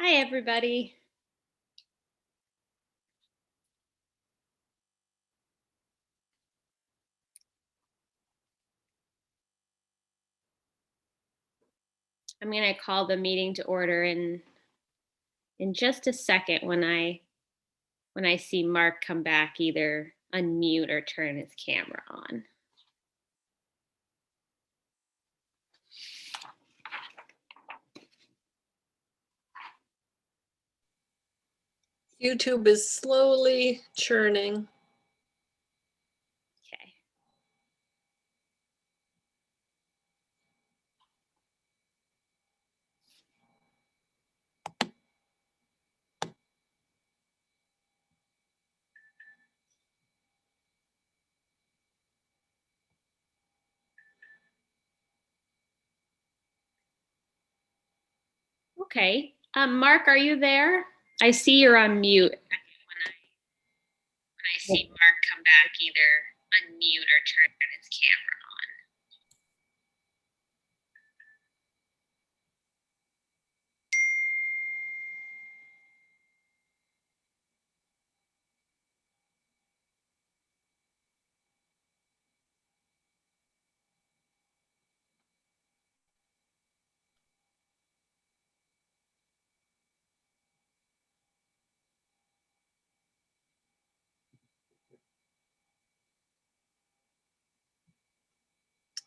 Hi, everybody. I'm going to call the meeting to order in just a second when I see Mark come back, either unmute or turn his camera on. YouTube is slowly churning. Okay. Okay. Mark, are you there? I see you're on mute. When I see Mark come back, either unmute or turn his camera on.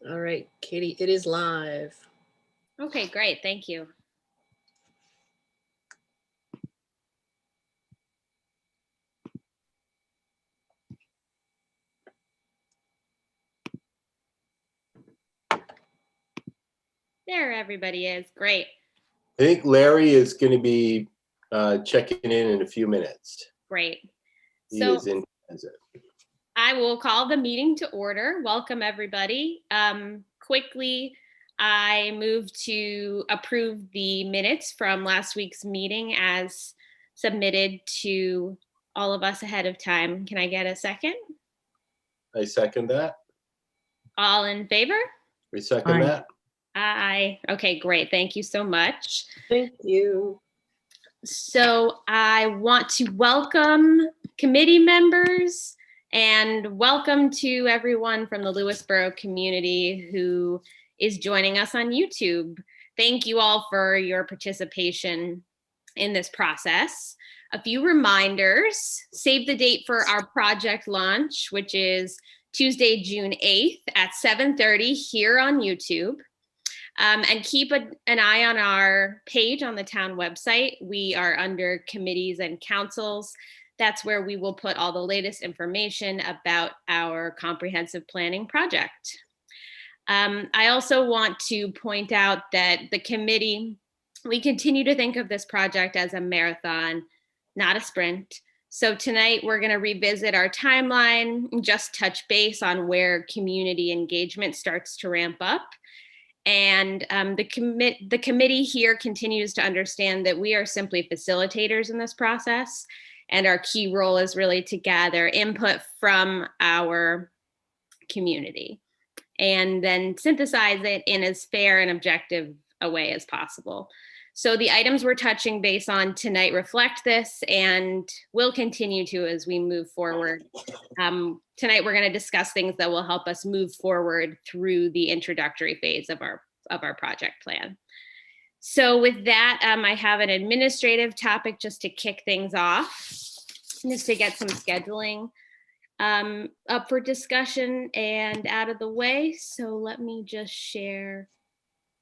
All right, Katie, it is live. Okay, great. Thank you. There everybody is. Great. I think Larry is going to be checking in a few minutes. Great. He So is in transit. I will call the meeting to order. Welcome, everybody. Quickly, I move to approve the minutes from last week's meeting as submitted to all of us ahead of time. Can I get a second? I second that. All in favor? We second that. Aye. Okay, great. Thank you so much. Thank you. So I want to welcome committee members and welcome to everyone from the Lewisboro community who is joining us on YouTube. Thank you all for your participation in this process. A few reminders: save the date for our project launch, which is Tuesday, June 8th at 7:30 here on YouTube. And keep an eye on our page on the town website. We are under committees and councils. That's where we will put all the latest information about our comprehensive planning project. I also want to point out that the committee, we continue to think of this project as a marathon, not a sprint. So tonight we're going to revisit our timeline and just touch base on where community engagement starts to ramp up. And the committee here continues to understand that we are simply facilitators in this process, and our key role is really to gather input from our community and then synthesize it in as fair and objective a way as possible. So the items we're touching base on tonight reflect this and will continue to as we move forward. Tonight we're going to discuss things that will help us move forward through the introductory phase of our project plan. So with that, I have an administrative topic just to kick things off, just to get some scheduling up for discussion and out of the way. So let me just share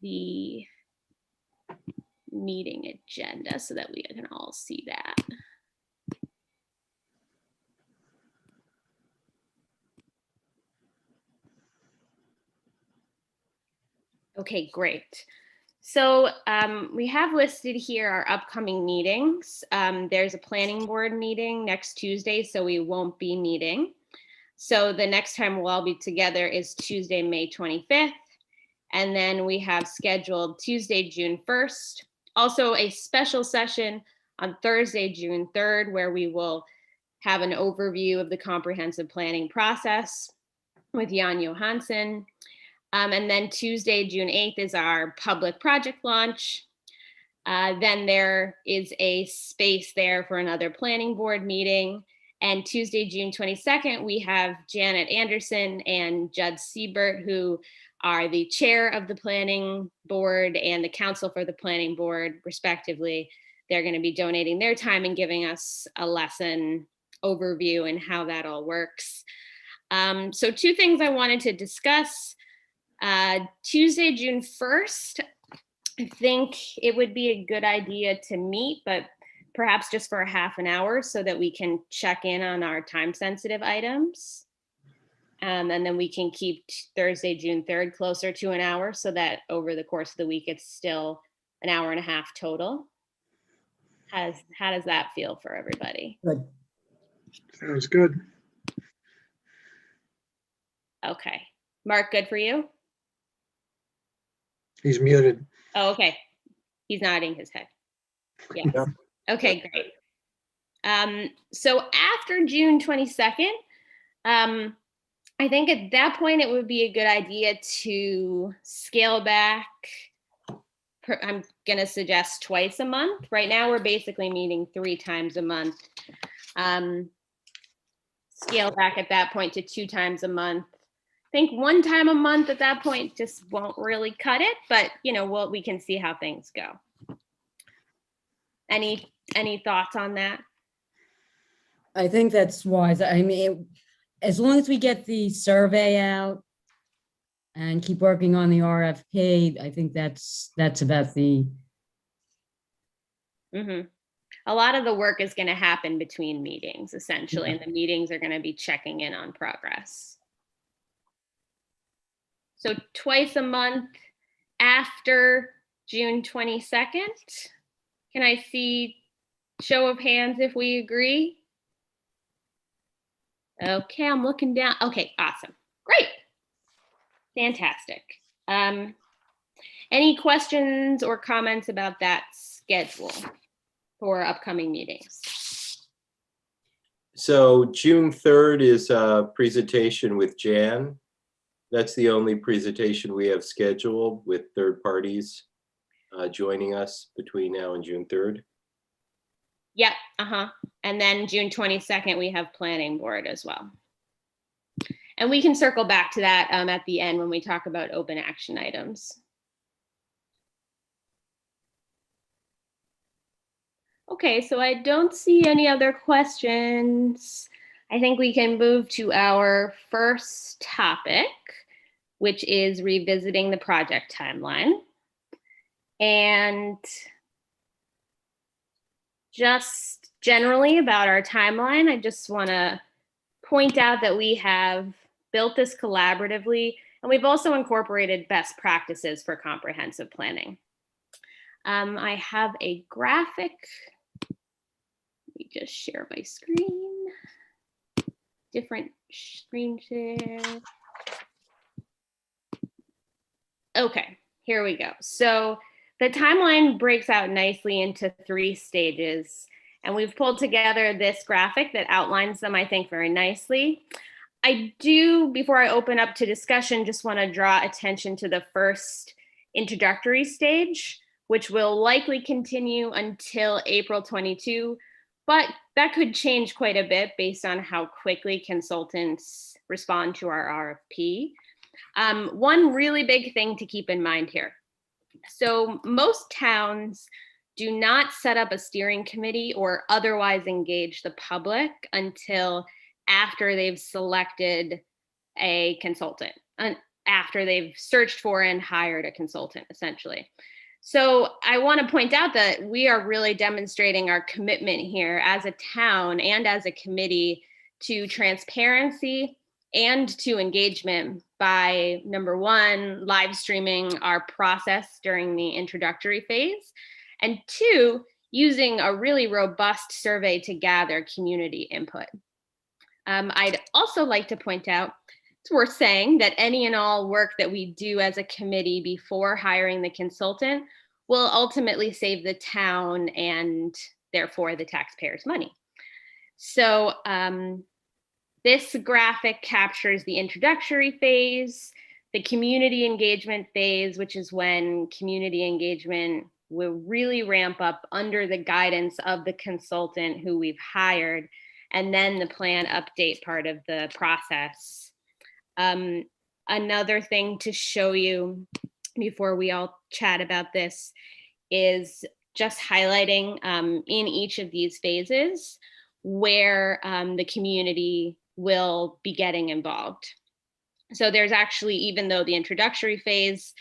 the meeting agenda so that we can all see that. Okay, great. So we have listed here our upcoming meetings. There's a planning board meeting next Tuesday, so we won't be meeting. So the next time we'll all be together is Tuesday, May 25th. And then we have scheduled Tuesday, June 1st. Also a special session on Thursday, June 3rd, where we will have an overview of the comprehensive planning process with Jan Johansson. And then Tuesday, June 8th is our public project launch. Then there is a space there for another planning board meeting. And Tuesday, June 22nd, we have Janet Anderson and Judd Siebert, who are the chair of the planning board and the counsel for the planning board, respectively. They're going to be donating their time and giving us a lesson overview and how that all works. So two things I wanted to discuss. Tuesday, June 1st, I think it would be a good idea to meet, but perhaps just for a half an hour so that we can check in on our time sensitive items. And then we can keep Thursday, June 3rd closer to an hour so that over the course of the week, it's still an hour and a half total. How does that feel for everybody? Good. Sounds good. Okay. Mark, good for you? He's muted. Oh, okay. He's nodding his head. Yes. Yeah. Okay, great. So after June 22nd, I think at that point it would be a good idea to scale back. I'm going to suggest twice a month. Right now we're basically meeting 3 times a month. Scale back at that point to 2 times a month. I think 1 time a month at that point just won't really cut it, but we can see how things go. Any thoughts on that? I think that's wise. I mean, as long as we get the survey out and keep working on the RFP, I think that's about the. Mm-hmm. A lot of the work is going to happen between meetings, essentially, and the meetings are going to be checking in on progress. So twice a month after June 22nd. Can I see show of hands if we agree? Okay, I'm looking down. Okay, awesome. Great. Fantastic. Any questions or comments about that schedule for upcoming meetings? So June 3rd is a presentation with Jan. That's the only presentation we have scheduled with third parties joining us between now and June 3rd. Yep, and then June 22nd, we have planning board as well. And we can circle back to that at the end when we talk about open action items. Okay, so I don't see any other questions. I think we can move to our first topic, which is revisiting the project timeline. And just generally about our timeline, I just want to point out that we have built this collaboratively, and we've also incorporated best practices for comprehensive planning. I have a graphic. Let me just share my screen. Different screen share. Okay, here we go. So the timeline breaks out nicely into 3 stages, and we've pulled together this graphic that outlines them, I think, very nicely. I do, before I open up to discussion, just want to draw attention to the first introductory stage, which will likely continue until April 22, but that could change quite a bit based on how quickly consultants respond to our RFP. One really big thing to keep in mind here. So most towns do not set up a steering committee or otherwise engage the public until after they've selected a consultant, after they've searched for and hired a consultant, essentially. So I want to point out that we are really demonstrating our commitment here as a town and as a committee to transparency and to engagement by, number 1, live streaming our process during the introductory phase, and 2, using a really robust survey to gather community input. I'd also like to point out, it's worth saying that any and all work that we do as a committee before hiring the consultant will ultimately save the town and therefore the taxpayers' money. So this graphic captures the introductory phase, the community engagement phase, which is when community engagement will really ramp up under the guidance of the consultant who we've hired, and then the plan update part of the process. Another thing to show you before we all chat about this is just highlighting in each of these phases where the community will be getting involved. So there's actually, even though the introductory phase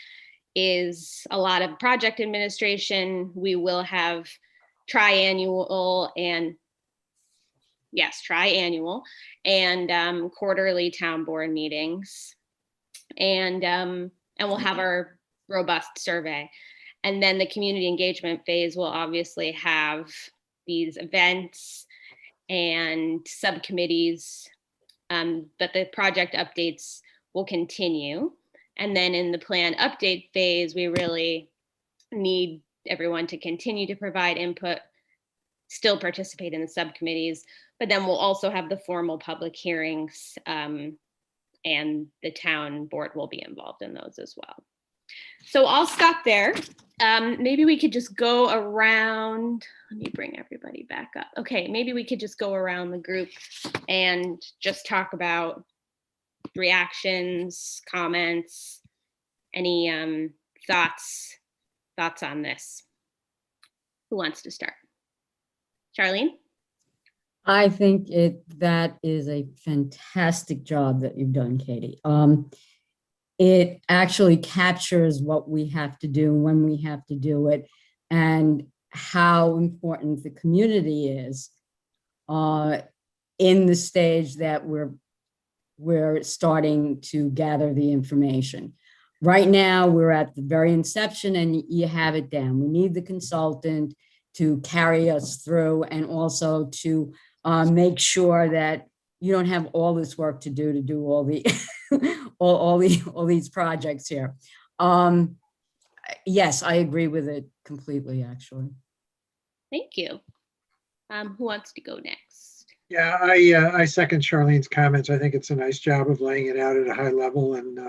is a lot of project administration, we will have triannual and quarterly town board meetings, and we'll have our robust survey. And then the community engagement phase will obviously have these events and subcommittees, but the project updates will continue. And then in the plan update phase, we really need everyone to continue to provide input, still participate in the subcommittees, but then we'll also have the formal public hearings, and the town board will be involved in those as well. So I'll stop there. Maybe we could just go around. Let me bring everybody back up. Okay, maybe we could just go around the group and just talk about reactions, comments, any thoughts on this. Who wants to start? Charlene? I think that is a fantastic job that you've done, Katie. It actually captures what we have to do when we have to do it, and how important the community is in the stage that we're starting to gather the information. Right now, we're at the very inception, and you have it down. We need the consultant to carry us through, and also to make sure that you don't have all this work to do all the all these projects here. Yes, I agree with it completely, actually. Thank you. Who wants to go next? Yeah, I second Charlene's comments. I think it's a nice job of laying it out at a high level, and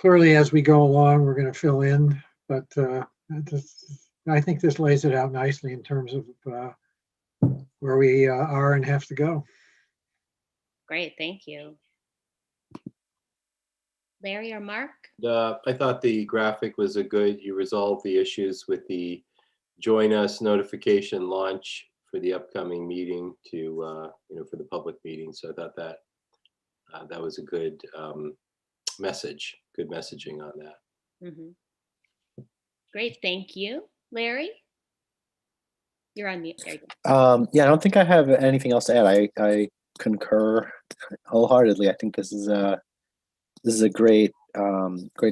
clearly as we go along, we're going to fill in, but I think this lays it out nicely in terms of where we are and have to go. Great, thank you. Larry or Mark? I thought the graphic was you resolved the issues with the join us notification launch for the upcoming meeting for the public meeting. So I thought that that was a good message, good messaging on that. Mm-hmm. Great, thank you. Larry? You're on mute. There you go. Yeah, I don't think I have anything else to add. I concur wholeheartedly. I think this is a great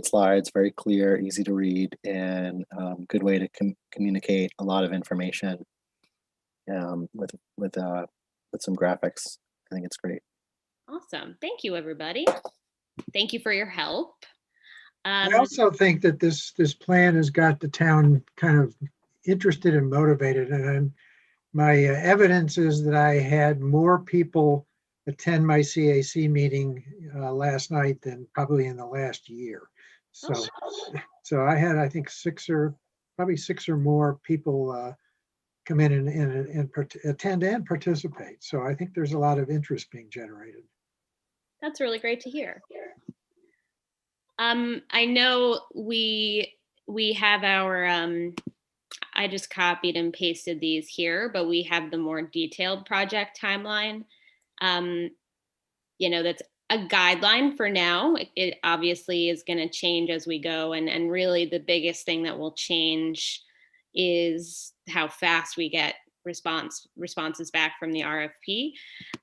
slides, very clear, easy to read, and good way to communicate a lot of information with some graphics. I think it's great. Awesome. Thank you, everybody. Thank you for your help. I also think that this plan has got the town kind of interested and motivated, and my evidence is that I had more people attend my CAC meeting last night than probably in the last year. So I had, I think, six or more people come in and attend and participate. So I think there's a lot of interest being generated. That's really great to hear. I know we have our, I just copied and pasted these here, but we have the more detailed project timeline. That's a guideline for now. It obviously is going to change as we go. And really the biggest thing that will change is how fast we get responses back from the RFP.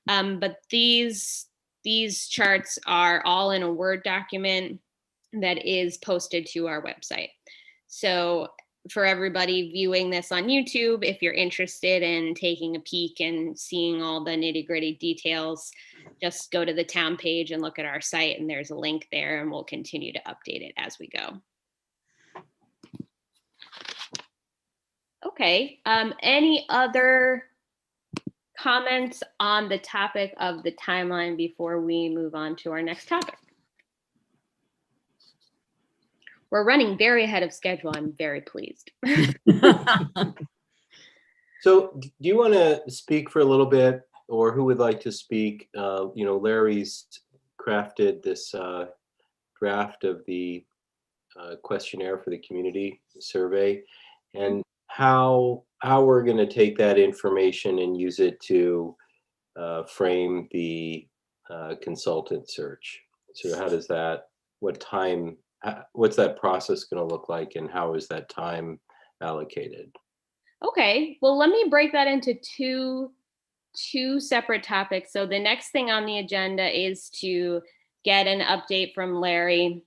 But these charts are all in a Word document that is posted to our website. So for everybody viewing this on YouTube, if you're interested in taking a peek and seeing all the nitty-gritty details, just go to the town page and look at our site, and there's a link there, and we'll continue to update it as we go. Okay, any other comments on the topic of the timeline before we move on to our next topic? we're running very ahead of schedule. I'm very pleased. So do you want to speak for a little bit, or who would like to speak? Larry's crafted this draft of the questionnaire for the community survey, and how we're going to take that information and use it to frame the consultant search. So how does that, what's that process going to look like, and how is that time allocated? Okay, well, let me break that into two separate topics. So the next thing on the agenda is to get an update from Larry.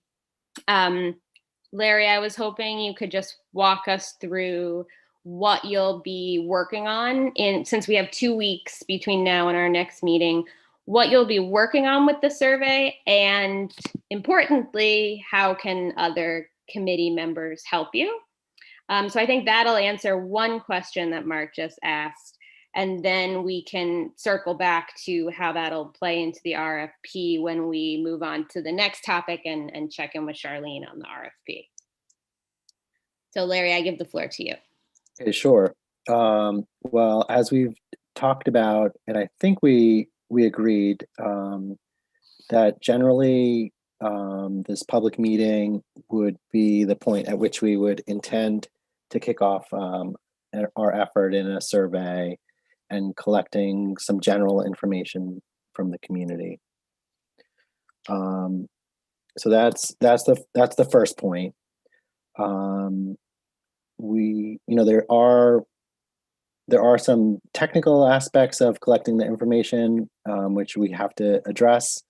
Larry, I was hoping you could just walk us through what you'll be working on since we have 2 weeks between now and our next meeting, what you'll be working on with the survey, and importantly, how can other committee members help you? So I think that'll answer one question that Mark just asked, and then we can circle back to how that'll play into the RFP when we move on to the next topic and check in with Charlene on the RFP. So Larry, I give the floor to you. Okay, sure. Well, as we've talked about, and I think we agreed that generally this public meeting would be the point at which we would intend to kick off our effort in a survey and collecting some general information from the community. So that's the first point. There are some technical aspects of collecting the information which we have to address,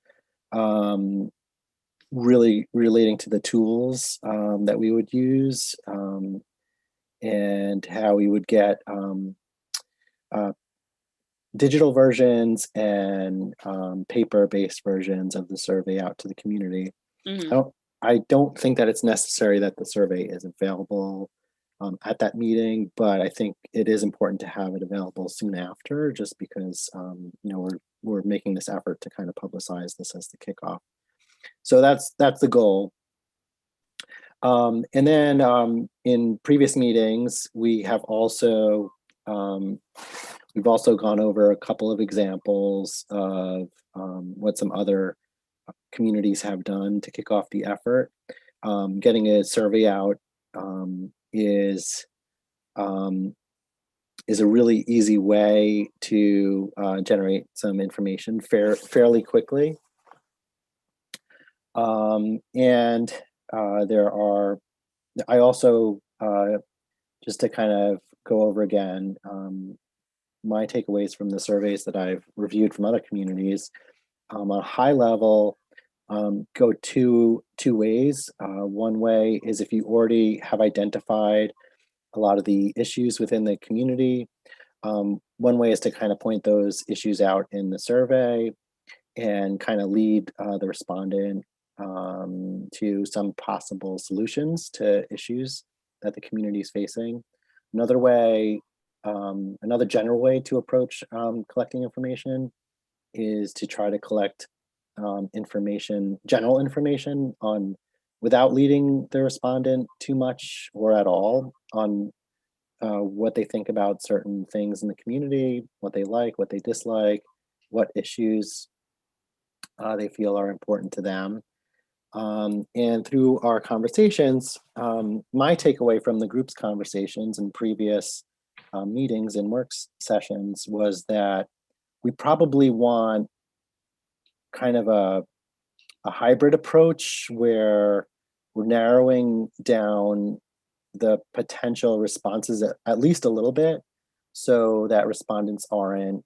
really relating to the tools that we would use and how we would get digital versions and paper-based versions of the survey out to the community. Mm-hmm. I don't think that it's necessary that the survey is available at that meeting, but I think it is important to have it available soon after, just because we're making this effort to kind of publicize this as the kickoff. So that's the goal. And then in previous meetings, we've also gone over a couple of examples of what some other communities have done to kick off the effort. Getting a survey out is a really easy way to generate some information fairly quickly. I also, just to kind of go over again, my takeaways from the surveys that I've reviewed from other communities, on a high level, go two ways. One way is if you already have identified a lot of the issues within the community. One way is to kind of point those issues out in the survey and kind of lead the respondent to some possible solutions to issues that the community is facing. Another way, another general way to approach collecting information is to try to collect general information without leading the respondent too much or at all on what they think about certain things in the community, what they like, what they dislike, what issues they feel are important to them. And through our conversations, my takeaway from the group's conversations and previous meetings and work sessions was that we probably want kind of a hybrid approach where we're narrowing down the potential responses at least a little bit, so that respondents aren't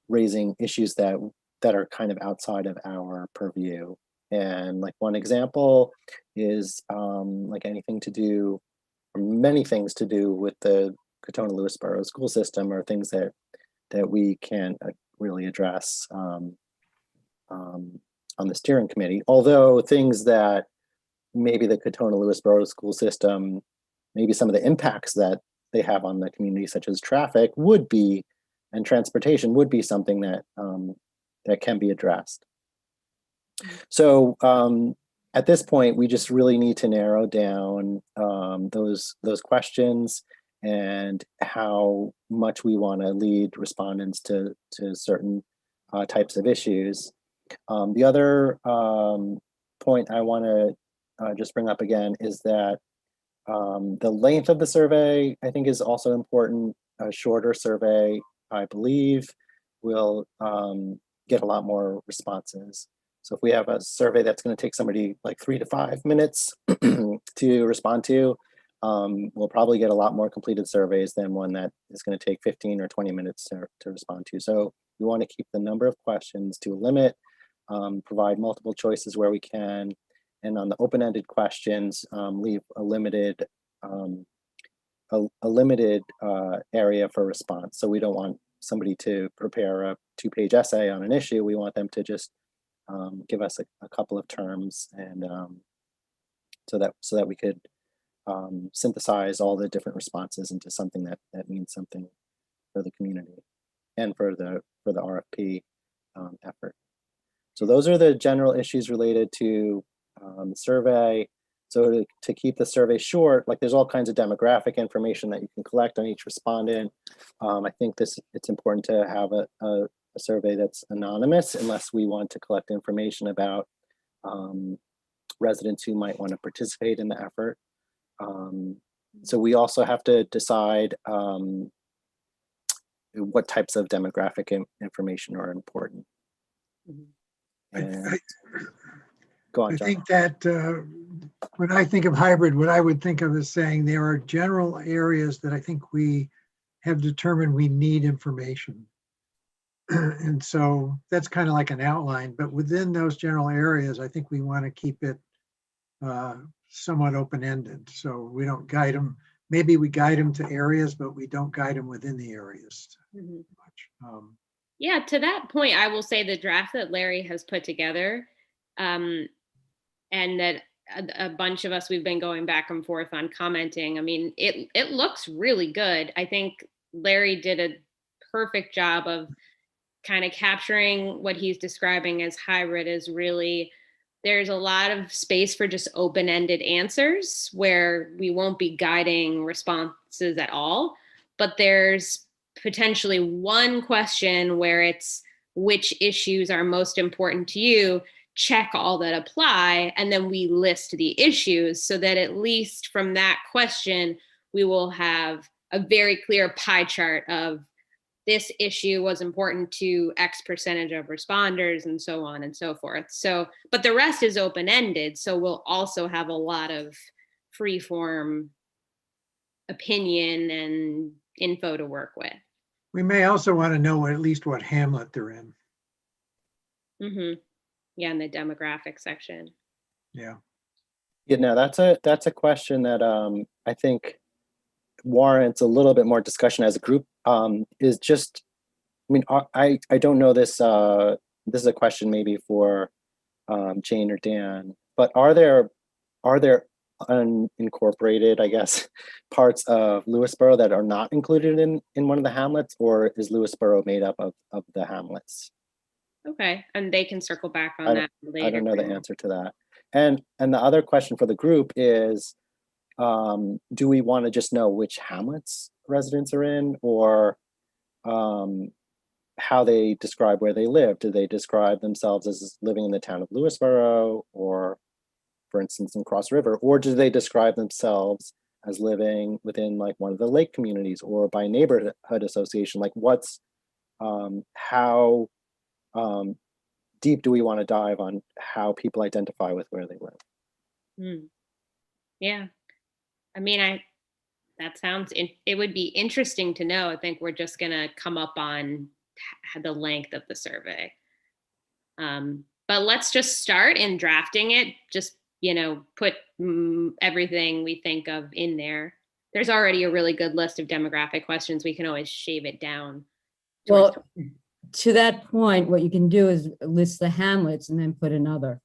raising issues that are kind of outside of our purview. And like one example is like anything to do, or many things to do with the Katona-Lewisboro school system, or things that we can't really address on the steering committee. Although things that maybe the Katona-Lewisboro school system, maybe some of the impacts that they have on the community, such as traffic, and transportation would be something that that can be addressed. So at this point, we just really need to narrow down those questions and how much we want to lead respondents to certain types of issues. The other point I want to just bring up again is that the length of the survey, I think, is also important. A shorter survey, I believe, will get a lot more responses. So if we have a survey that's going to take somebody like 3 to 5 minutes to respond to, we'll probably get a lot more completed surveys than one that is going to take 15 or 20 minutes to respond to. So we want to keep the number of questions to a limit, provide multiple choices where we can, and on the open-ended questions, leave a limited area for response. So we don't want somebody to prepare a 2-page essay on an issue. We want them to just give us a couple of terms, and so that we could synthesize all the different responses into something that means something for the community and for the RFP effort. So those are the general issues related to the survey. So to keep the survey short, like there's all kinds of demographic information that you can collect on each respondent. I think it's important to have a survey that's anonymous unless we want to collect information about residents who might want to participate in the effort. So we also have to decide what types of demographic information are important. And go on, I John. think that when I think of hybrid, what I would think of is saying there are general areas that I think we have determined we need information. And so that's kind of like an outline, but within those general areas, I think we want to keep it somewhat open-ended. So we don't guide them. Maybe we guide them to areas, but we don't guide them within the areas much. Yeah, to that point, I will say the draft that Larry has put together, and that a bunch of us, we've been going back and forth on commenting. I mean, it looks really good. I think Larry did a perfect job of kind of capturing what he's describing as hybrid. Is really, there's a lot of space for just open-ended answers where we won't be guiding responses at all, but there's potentially one question where it's which issues are most important to you, check all that apply, and then we list the issues so that at least from that question, we will have a very clear pie chart of this issue was important to X percentage of responders and so on and so forth. So, but the rest is open-ended. So we'll also have a lot of free-form opinion and info to work with. We may also want to know at least what hamlet they're in. Yeah, in the demographic section. Yeah. Yeah, no, that's a question that I think warrants a little bit more discussion as a group. Is just, I mean, I don't know this. This is a question maybe for Jane or Dan. But are there unincorporated, I guess, parts of Lewisboro that are not included in one of the hamlets, or is Lewisboro made up of the hamlets? Okay, and they can circle back on that later. I don't know the answer to that. And the other question for the group is, do we want to just know which hamlets residents are in, or how they describe where they live? Do they describe themselves as living in the town of Lewisboro, or for instance in Cross River, or do they describe themselves as living within like one of the lake communities or by neighborhood association? Like what's how deep do we want to dive on how people identify with where they live? Yeah, I mean, that sounds, it would be interesting to know. I think we're just gonna come up on the length of the survey. But let's just start in drafting it. Just, put everything we think of in there. There's already a really good list of demographic questions. We can always shave it down. Well, to that point, what you can do is list the hamlets and then put another.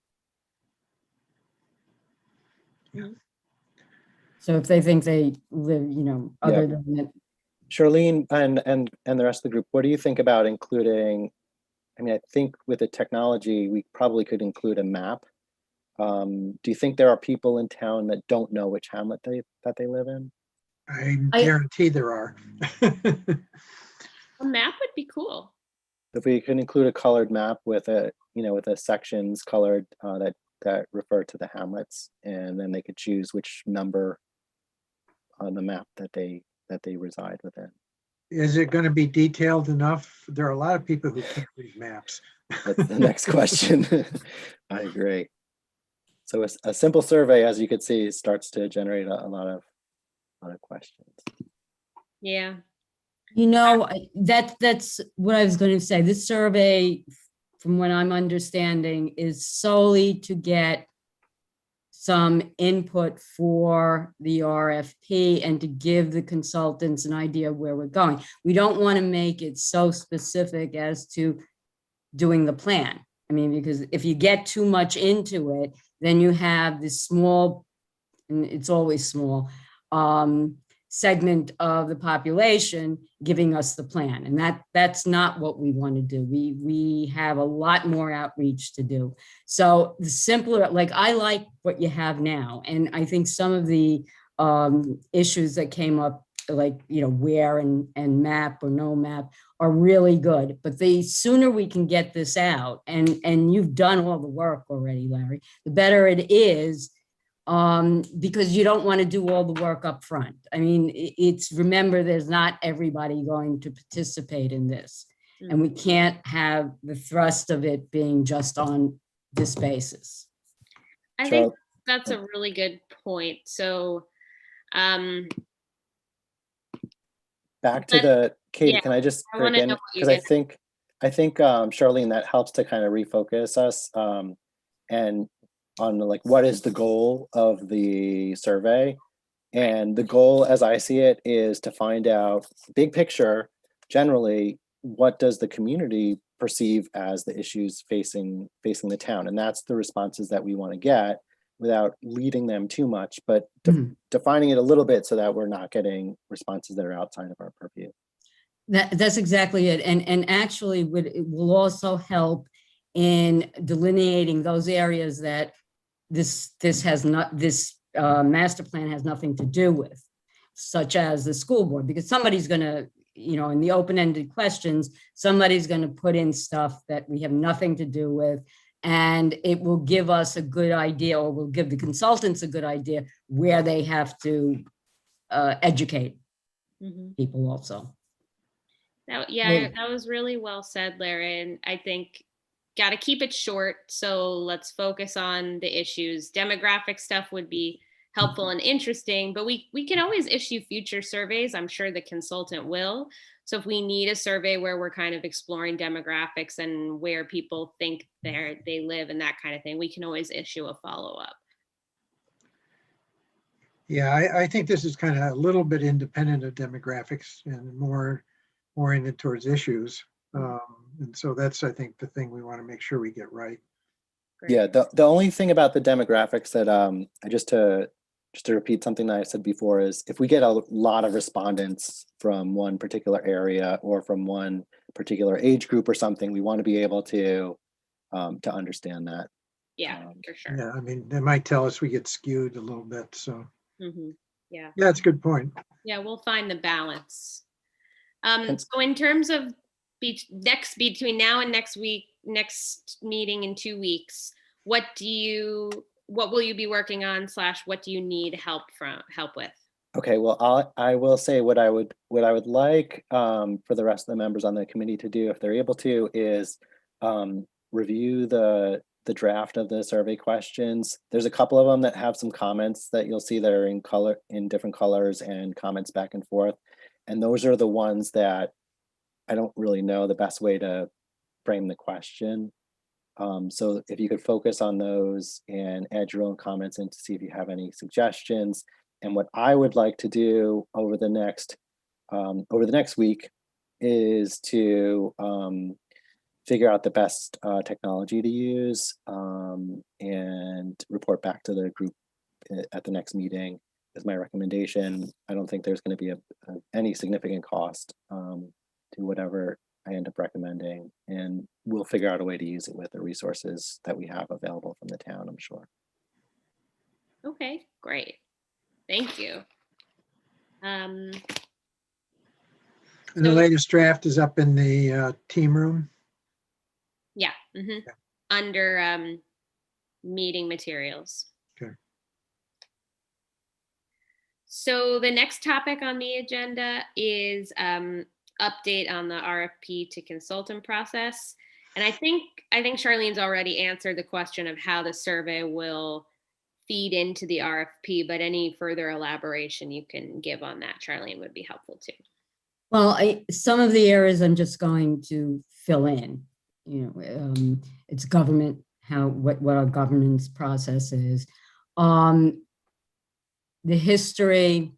Yeah. So if they think they live, other than that. Charlene and the rest of the group, what do you think about including? I mean, I think with the technology, we probably could include a map Do you think there are people in town that don't know which hamlet that they live in? I guarantee there are. A map would be cool. If we can include a colored map with with the sections colored that refer to the hamlets, and then they could choose which number on the map that they reside within. Is it going to be detailed enough? There are a lot of people who can't read maps. That's the next question. I agree. So a simple survey, as you can see, starts to generate a lot of questions. Yeah. That's what I was going to say. This survey, from what I'm understanding, is solely to get some input for the RFP and to give the consultants an idea of where we're going. We don't want to make it so specific as to doing the plan. I mean, because if you get too much into it, then you have this small, and it's always small, segment of the population giving us the plan. And that's not what we want to do. We have a lot more outreach to do. So the simpler, like I like what you have now. And I think some of the issues that came up, like, where and map or no map, are really good. But the sooner we can get this out, and you've done all the work already, Larry, the better it is, because you don't want to do all the work up front. I mean, remember, there's not everybody going to participate in this. And we can't have the thrust of it being just on this basis. I think that's a really good point. So, back to the Katie, yeah, can I just I want to know what you because I think Charlene, that helps to kind of refocus us and on like what is the goal of the survey. And the goal, as I see it, is to find out big picture, generally, what does the community perceive as the issues facing the town? And that's the responses that we want to get, without leading them too much, but defining it a little bit so that we're not getting responses that are outside of our purview. That's exactly it. And actually, it will also help in delineating those areas that this master plan has nothing to do with, such as the school board, because somebody's going to, in the open-ended questions, somebody's going to put in stuff that we have nothing to do with. And it will give us a good idea, or will give the consultants a good idea where they have to educate people also. That was really well said, Larry. And I think got to keep it short. So let's focus on the issues. Demographic stuff would be helpful and interesting, but we can always issue future surveys. I'm sure the consultant will. So if we need a survey where we're kind of exploring demographics and where people think they live and that kind of thing, we can always issue a follow-up. Yeah, I think this is kind of a little bit independent of demographics and more oriented towards issues. And so that's, I think, the thing we want to make sure we get right. Great. Yeah, the only thing about the demographics that just to repeat something that I said before is, if we get a lot of respondents from one particular area or from one particular age group or something, we want to be able to understand that. Yeah, for sure. Yeah, I mean, they might tell us we get skewed a little bit. So yeah, that's a good point. Yeah, we'll find the balance. So in terms of between now and next meeting in 2 weeks, what will you be working on / what do you need help with? Okay, well, I will say what I would like for the rest of the members on the committee to do, if they're able to, is review the draft of the survey questions. There's a couple of them that have some comments that you'll see that are in different colors and comments back and forth. And those are the ones that I don't really know the best way to frame the question. So if you could focus on those and add your own comments in to see if you have any suggestions. And what I would like to do over the next week is to figure out the best technology to use and report back to the group at the next meeting is my recommendation. I don't think there's going to be any significant cost to whatever I end up recommending, and we'll figure out a way to use it with the resources that we have available from the town, I'm sure. Okay, great. Thank you. And the So, latest draft is up in the team room. yeah, under meeting materials. Okay. So the next topic on the agenda is update on the RFP to consultant process. And I think Charlene's already answered the question of how the survey will feed into the RFP, but any further elaboration you can give on that, Charlene, would be helpful too. Well, some of the areas I'm just going to fill in, you know, it's government, what our governance process is. The history,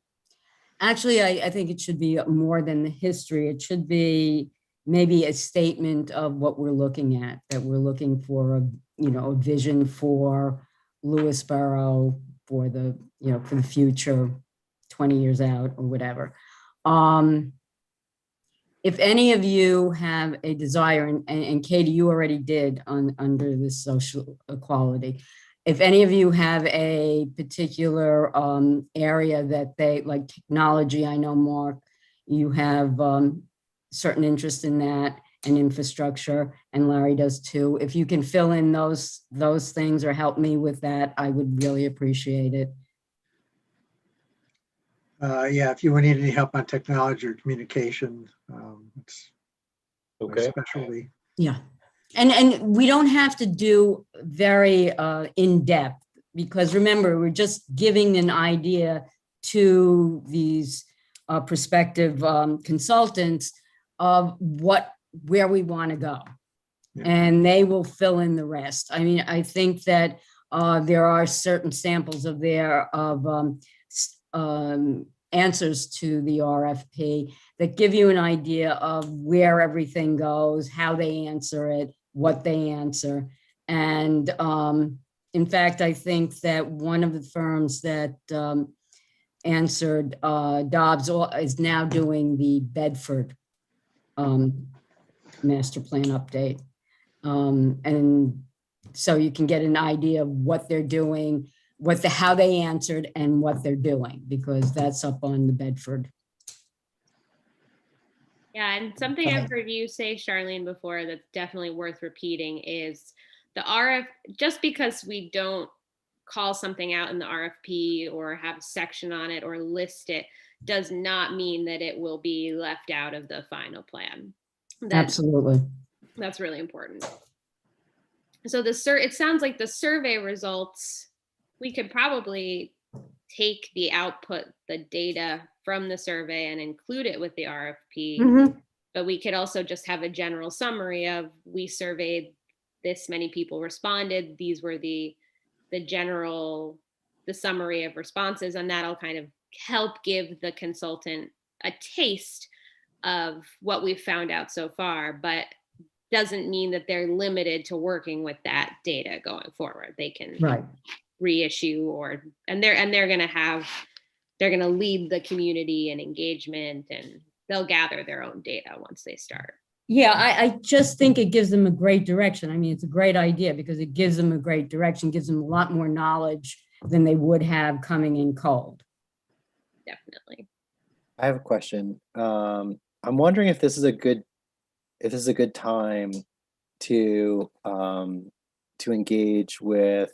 actually, I think it should be more than the history. It should be maybe a statement of what we're looking at, that we're looking for a vision for Lewisboro for the, for the future, 20 years out or whatever. If any of you have a desire, and Katie, you already did under the social equality, if any of you have a particular area that they like technology, I know Mark, you have certain interest in that and infrastructure, and Larry does too. If you can fill in those things or help me with that, I would really appreciate it. Yeah, if you need any help on technology or communication, it's my Okay. specialty. Yeah. And we don't have to do very in-depth, because remember, we're just giving an idea to these prospective consultants of where we want to go. Yeah. And they will fill in the rest. I mean, I think that there are certain samples of answers to the RFP that give you an idea of where everything goes, how they answer it, what they answer. And in fact, I think that one of the firms that answered Dobbs is now doing the Bedford master plan update. And so you can get an idea of what they're doing, how they answered and what they're doing, because that's up on the Bedford. Yeah, and something I've heard you say, Charlene, before that's definitely worth repeating is the just because we don't call something out in the RFP or have a section on it or list it does not mean that it will be left out of the final plan. Absolutely. That's really important. So it sounds like the survey results, we could probably take the output, the data from the survey and include it with the RFP. But we could also just have a general summary of, we surveyed this many people responded. These were the summary of responses, and that'll kind of help give the consultant a taste of what we've found out so far, but doesn't mean that they're limited to working with that data going forward. They can reissue and they're going to lead the community in engagement, and they'll gather their own data once they start. Yeah, I just think it gives them a great direction. I mean, it's a great idea because it gives them a great direction, gives them a lot more knowledge than they would have coming in cold. Definitely. I have a question. I'm wondering if this is a good time to engage with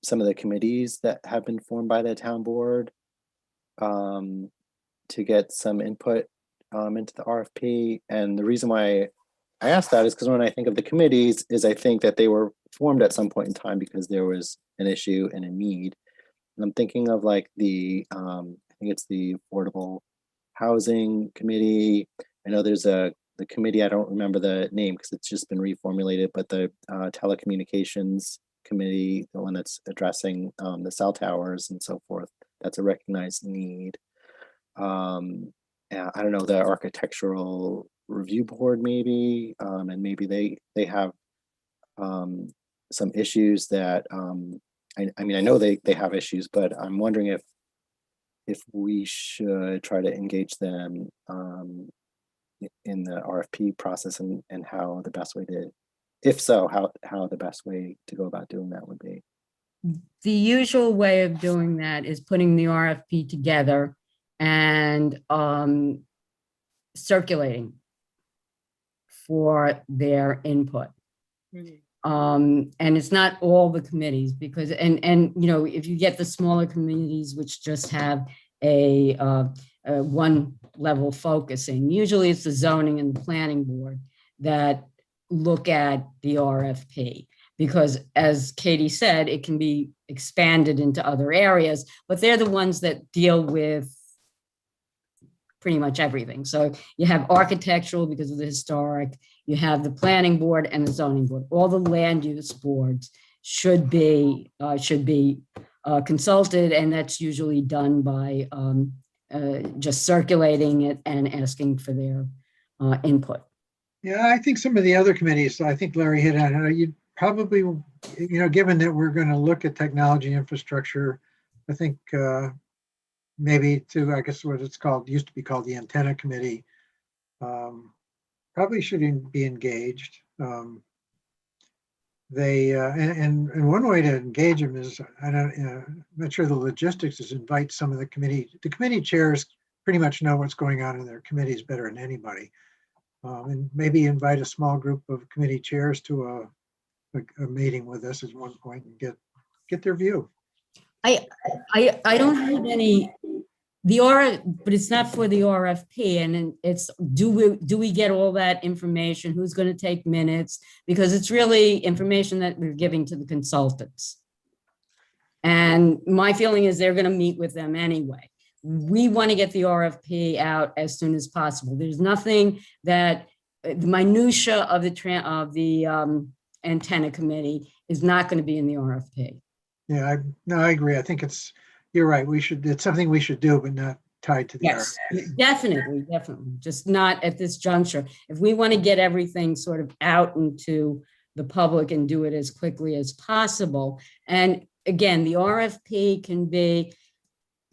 some of the committees that have been formed by the town board to get some input into the RFP. And the reason why I asked that is because when I think of the committees, I think that they were formed at some point in time because there was an issue and a need. And I'm thinking of like I think it's the Affordable Housing Committee. I know there's the committee, I don't remember the name because it's just been reformulated, but the Telecommunications Committee, the one that's addressing the cell towers and so forth, that's a recognized need. I don't know, the Architectural Review Board maybe, and maybe they have some issues that, I mean, I know they have issues, but I'm wondering if we should try to engage them in the RFP process and how the best way to, if so, how the best way to go about doing that would be. The usual way of doing that is putting the RFP together and circulating for their input. And it's not all the committees because, and you know, if you get the smaller communities which just have a one level focusing, usually it's the zoning and the planning board that look at the RFP. Because as Katie said, it can be expanded into other areas, but they're the ones that deal with pretty much everything. So you have architectural because of the historic, you have the planning board and the zoning board. All the land use boards should be consulted, and that's usually done by just circulating it and asking for their input. Yeah, I think some of the other committees, I think Larry hit on it. You probably, you know, given that we're going to look at technology infrastructure, I think maybe to, I guess what it's called, used to be called the antenna committee, probably should be engaged. And one way to engage them is, I'm not sure the logistics is invite some of the committee chairs pretty much know what's going on in their committees better than anybody. And maybe invite a small group of committee chairs to a meeting with us at one point and get their view. I don't have any, but it's not for the RFP, and it's, do we get all that information? Who's going to take minutes? Because it's really information that we're giving to the consultants. And my feeling is they're going to meet with them anyway. We want to get the RFP out as soon as possible. There's nothing that the minutia of the antenna committee is not going to be in the RFP. Yeah, I agree. I think you're right. It's something we should do, but not tied to the Yes, RFP. definitely. Just not at this juncture. If we want to get everything sort of out into the public and do it as quickly as possible. And again, the RFP can be,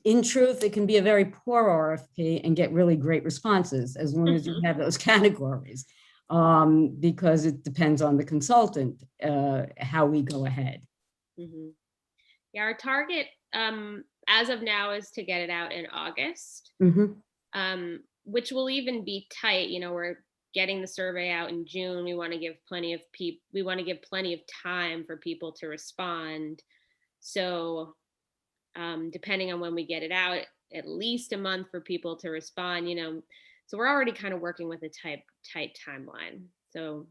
in truth, it can be a very poor RFP and get really great responses as long as you have those categories, because it depends on the consultant, how we go ahead. Yeah, our target as of now is to get it out in August, which will even be tight. You know, we're getting the survey out in June. We want to give plenty of time for people to respond. So depending on when we get it out, at least a month for people to respond, you know. So we're already kind of working with a tight timeline. So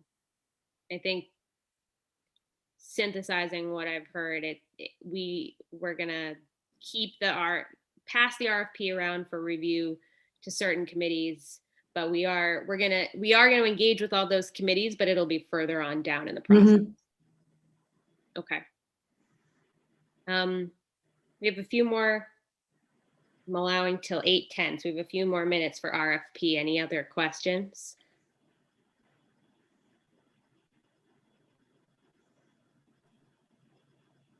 I think synthesizing what I've heard, we're gonna keep pass the RFP around for review to certain committees, but we are gonna engage with all those committees, but it'll be further on down in the process. Okay. We have a few more. I'm allowing till 8:10, so we have a few more minutes for RFP. Any other questions?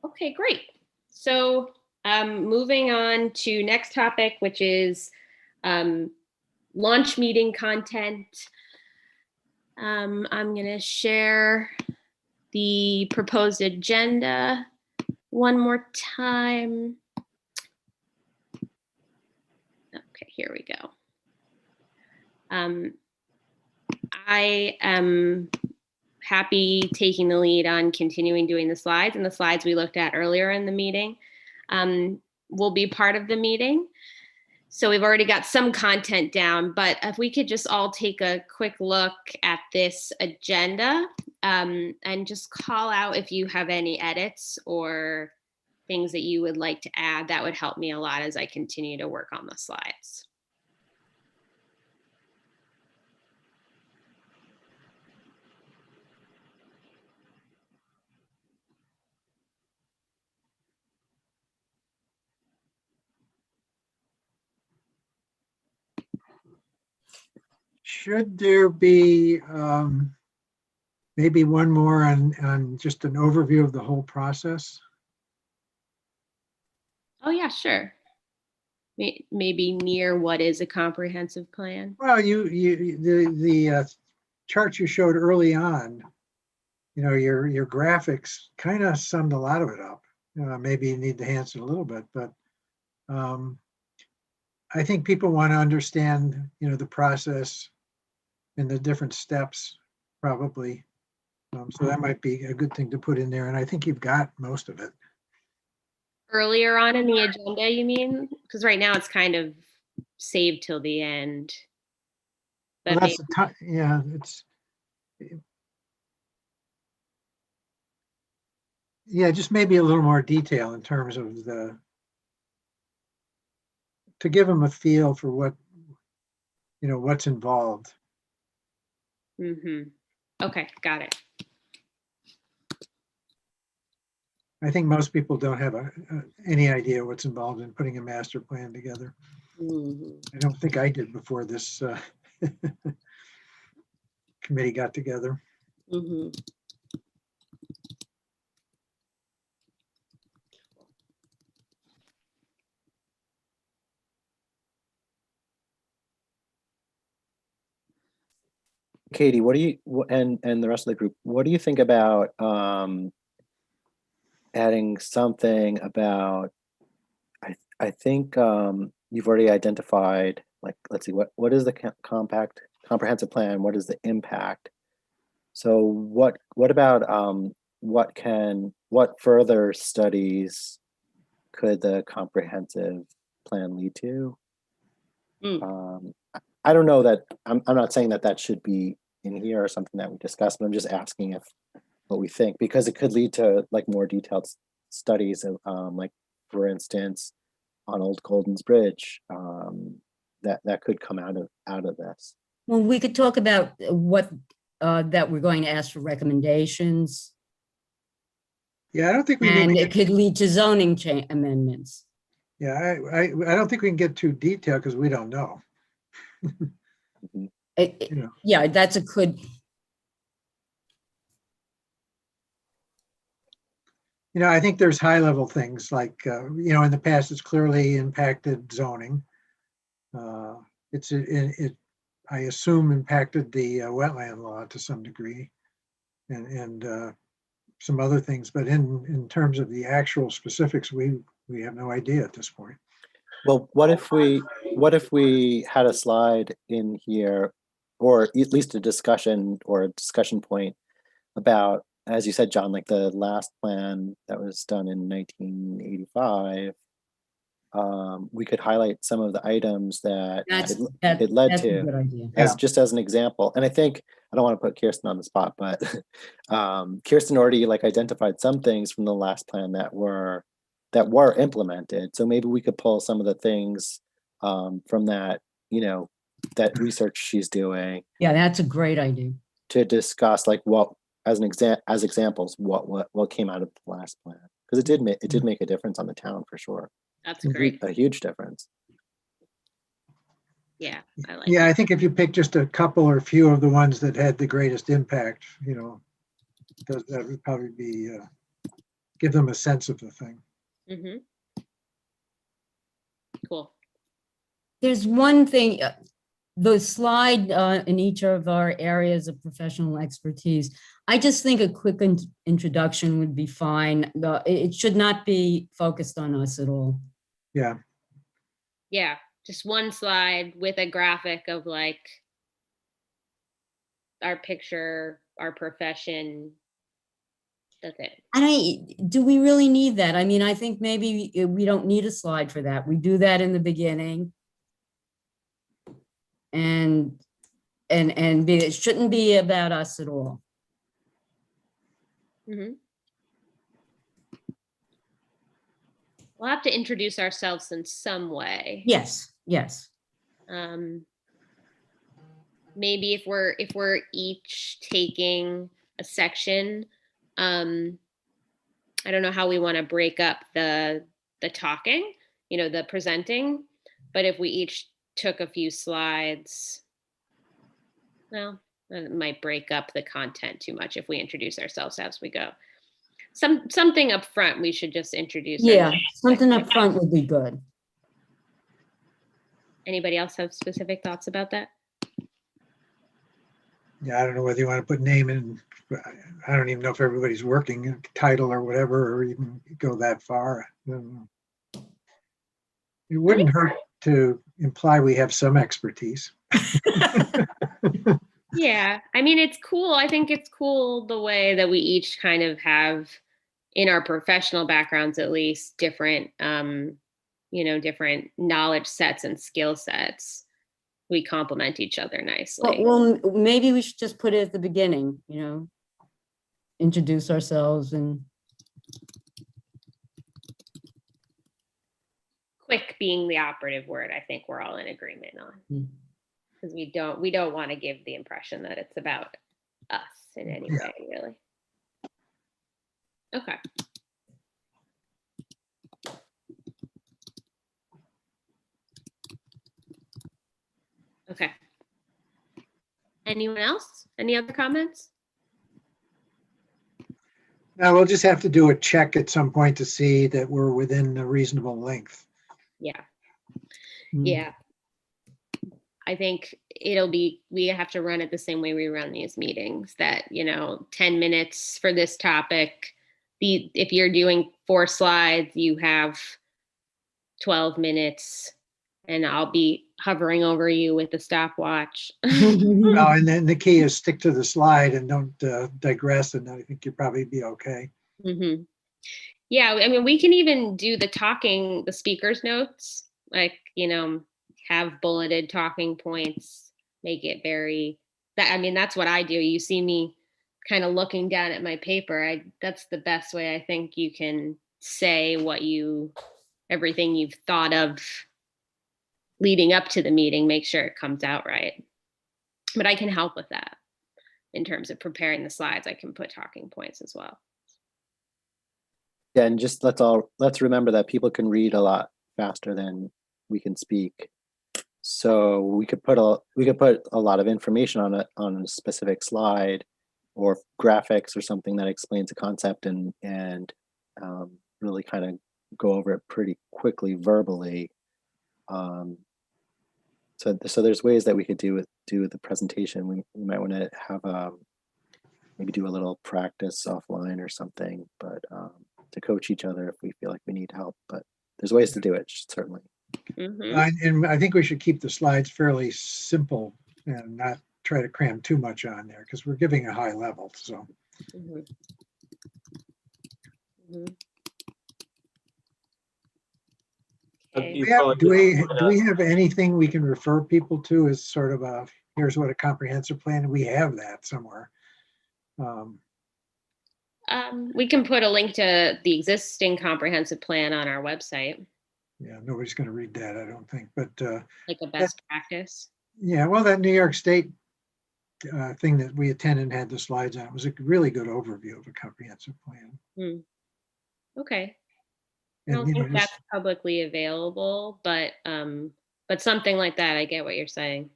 Okay, great. So moving on to next topic, which is launch meeting content. I'm going to share the proposed agenda one more time. Okay, here we go. I am happy taking the lead on continuing doing the slides, and the slides we looked at earlier in the meeting will be part of the meeting. So we've already got some content down, but if we could just all take a quick look at this agenda and just call out if you have any edits or things that you would like to add, that would help me a lot as I continue to work on the slides. Should there be maybe one more on just an overview of the whole process? Oh yeah, sure. Maybe near what is a comprehensive plan. Well, the chart you showed early on, you know, your graphics kind of summed a lot of it up. maybe you need to enhance it a little bit, but I think people want to understand, the process and the different steps, probably. So that might be a good thing to put in there, and I think you've got most of it. Earlier on in the agenda, you mean? Because right now it's kind of saved till the end. Well, But that's the time, yeah, just maybe a little more detail in terms of to give them a feel for what's involved. Okay, got it. I think most people don't have any idea what's involved in putting a master plan together. I don't think I did before this committee got together. Katie, what do you and the rest of the group, what do you think about adding something about, I think you've already identified, like, let's see, what is the comprehensive plan? What is the impact? So what about what further studies could the comprehensive plan lead to? I don't know that I'm not saying that should be in here or something that we discussed, but I'm just asking if what we think, because it could lead to like more detailed studies of like, for instance, on Old Golden's Bridge, that could come out of this. Well, we could talk about what that we're going to ask for recommendations, Yeah, I don't think we and need. it could lead to zoning amendments. Yeah, I don't think we can get too detailed because we don't know. Yeah, that's a good. I think there's high level things like, in the past, it's clearly impacted zoning. I assume impacted the wetland law to some degree and some other things, but in terms of the actual specifics, we have no idea at this point. Well, what if we had a slide in here, or at least a discussion point about, as you said, John, like the last plan that was done in 1985, we could highlight some of the items that it led that's to, a good idea. just as an example. And I think, I don't want to put Kirsten on the spot, but Kirsten already like identified some things from the last plan that were implemented. So maybe we could pull some of the things from that, that research she's doing. Yeah, that's a great idea. To discuss like what, as examples, what came out of the last plan, because it did make a difference on the town for sure. That's great. A huge difference. Yeah, I like. Yeah, I think if you pick just a couple or a few of the ones that had the greatest impact, that would probably be give them a sense of the thing. Cool. There's one thing, the slide in each of our areas of professional expertise. I just think a quick introduction would be fine. It should not be focused on us at all. Yeah. Yeah, just one slide with a graphic of like our picture, our profession. That's it. Do we really need that? I mean, I think maybe we don't need a slide for that. We do that in the beginning. And it shouldn't be about us at all. We'll have to introduce ourselves in some way. Yes. Maybe if we're each taking a section, I don't know how we want to break up the talking, the presenting, but if we each took a few slides, well, it might break up the content too much if we introduce ourselves as we go. Something up front, we should just introduce. Yeah, something up front would be good. Anybody else have specific thoughts about that? Yeah, I don't know whether you want to put name in. I don't even know if everybody's working, title or whatever, or even go that far. I don't know. It wouldn't hurt to imply we have some expertise. Yeah, I mean, it's cool. I think it's cool the way that we each kind of have, in our professional backgrounds at least, different, different knowledge sets and skill sets. We complement each other nicely. Well, maybe we should just put it at the beginning, introduce ourselves and. Quick being the operative word, I think we're all in agreement on. Because we don't want to give the impression that it's about us in any way, really. Okay. Okay. Anyone else? Any other comments? Now we'll just have to do a check at some point to see that we're within a reasonable length. Yeah. Mm. Yeah. I think we have to run it the same way we run these meetings, that, 10 minutes for this topic. If you're doing 4 slides, you have 12 minutes, and I'll be hovering over you with the stopwatch. Well, and then the key is stick to the slide and don't digress, and I think you'll probably be okay. Mm-hmm. Yeah, I mean, we can even do the speaker's notes, like, have bulleted talking points, make it that's what I do. You see me kind of looking down at my paper. That's the best way I think you can say everything you've thought of leading up to the meeting, make sure it comes out right. But I can help with that in terms of preparing the slides. I can put talking points as well. Yeah, and just let's remember that people can read a lot faster than we can speak. So we could put a lot of information on a specific slide, or graphics or something that explains a concept, and really kind of go over it pretty quickly verbally. So there's ways that we could do the presentation. We might want to have maybe do a little practice offline or something, but to coach each other if we feel like we need help. But there's ways to do it, certainly. Mm-hmm. And I think we should keep the slides fairly simple and not try to cram too much on there, because we're giving a high level. So. Mm-hmm. Mm-hmm. Okay. Do we have anything we can refer people to as sort of here's what a comprehensive plan? We have that somewhere. We can put a link to the existing comprehensive plan on our website. Yeah, nobody's going to read that, I don't think, but like a best practice. Yeah, well, that New York State thing that we attended and had the slides on was a really good overview of a comprehensive plan. Okay. I And, don't think that's publicly available, but something like that, I get what you're saying.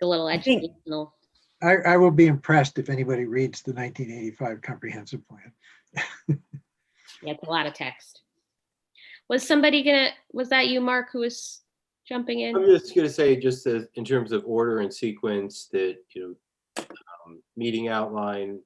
The little educational. I will be impressed if anybody reads the 1985 comprehensive plan. Yeah, it's a lot of text. Was that you, Mark, who was jumping in? I'm just going to say, just as in terms of order and sequence, that, meeting outline,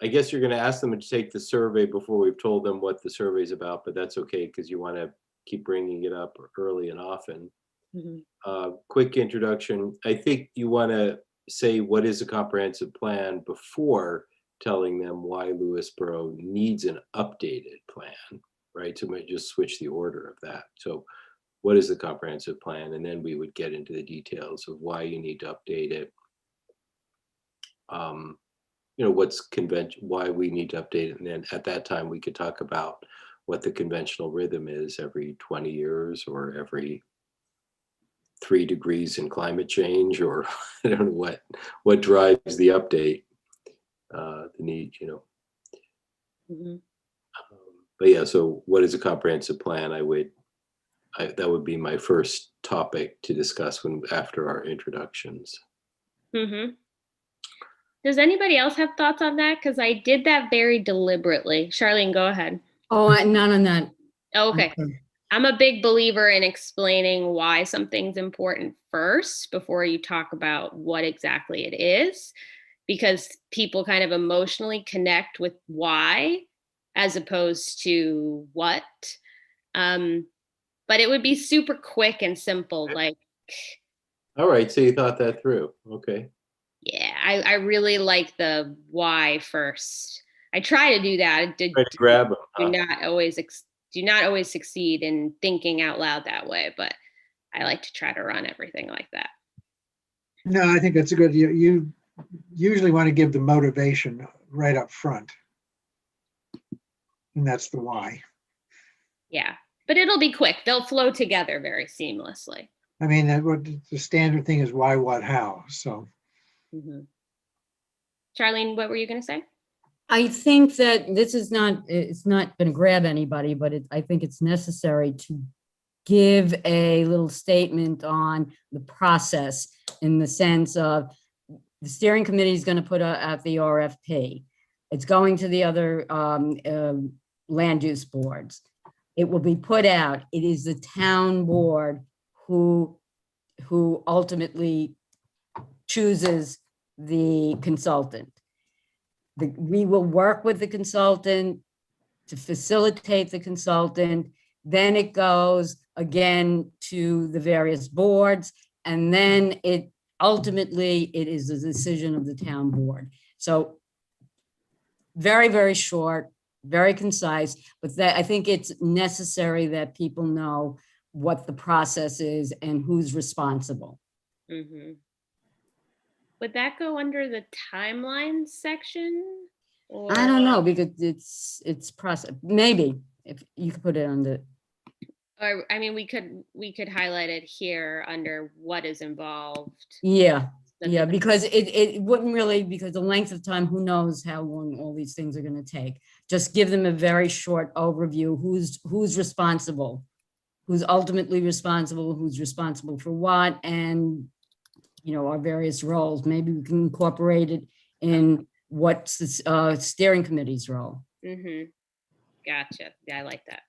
I guess you're going to ask them to take the survey before we've told them what the survey is about, but that's okay, because you want to keep bringing it up early and often. Mm-hmm. Quick introduction. I think you want to say what is a comprehensive plan before telling them why Lewisboro needs an updated plan, right? So we might just switch the order of that. So what is the comprehensive plan? And then we would get into the details of why you need to update it. Why we need to update it. And then at that time, we could talk about what the conventional rhythm is every 20 years or every 3 degrees in climate change, or I don't know what drives the update, the need, Mm-hmm. But yeah, so what is a comprehensive plan? That would be my first topic to discuss after our introductions. Mm-hmm. Does anybody else have thoughts on that? Because I did that very deliberately. Charlene, go ahead. Oh, not on that. Oh, okay. I'm a big believer in explaining why something's important first before you talk about what exactly it is, because people kind of emotionally connect with why as opposed to what. But it would be super quick and simple. Like, All right, so you thought that through. Okay. yeah, I really like the why first. I try to do that. I Try to grab them. do not always succeed in thinking out loud that way, but I like to try to run everything like that. No, I think that's a good, you usually want to give the motivation right up front. And that's the why. Yeah, but it'll be quick. They'll flow together very seamlessly. I mean, what the standard thing is why, what, how. So Mhm. Charlene, what were you going to say? I think that this is not, it's not going to grab anybody, but I think it's necessary to give a little statement on the process, in the sense of the steering committee is going to put out the RFP. It's going to the other land use boards. It will be put out. It is the town board who ultimately chooses the consultant. We will work with the consultant to facilitate the consultant. Then it goes again to the various boards, and then it ultimately it is the decision of the town board. So very, very short, very concise, but that I think it's necessary that people know what the process is and who's responsible. Mm-hmm. Would that go under the timeline section? Or I don't know, because it's process, maybe if you could put it on the, or I mean, we could highlight it here under what is involved. yeah, because it wouldn't really, because the length of time, who knows how long all these things are going to take. Just give them a very short overview, who's responsible, who's ultimately responsible, who's responsible for what, and our various roles. Maybe we can incorporate it in what's the steering committee's role. Mm-hmm. Gotcha. Yeah, I like that.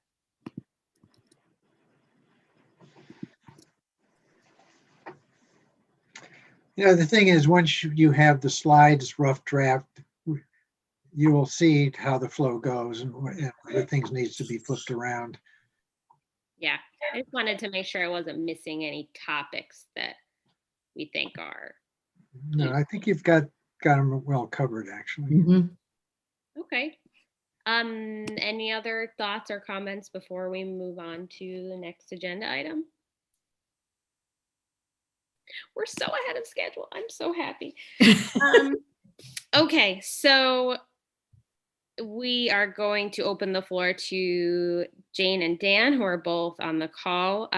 the thing is, once you have the slides rough draft, you will see how the flow goes and where things needs to be flipped around. Yeah, I just wanted to make sure I wasn't missing any topics that we think are. No, I think you've got them well covered, actually. Mhm. Okay. Any other thoughts or comments before we move on to the next agenda item? We're so ahead of schedule. I'm so happy. Okay, so we are going to open the floor to Jane and Dan, who are both on the call.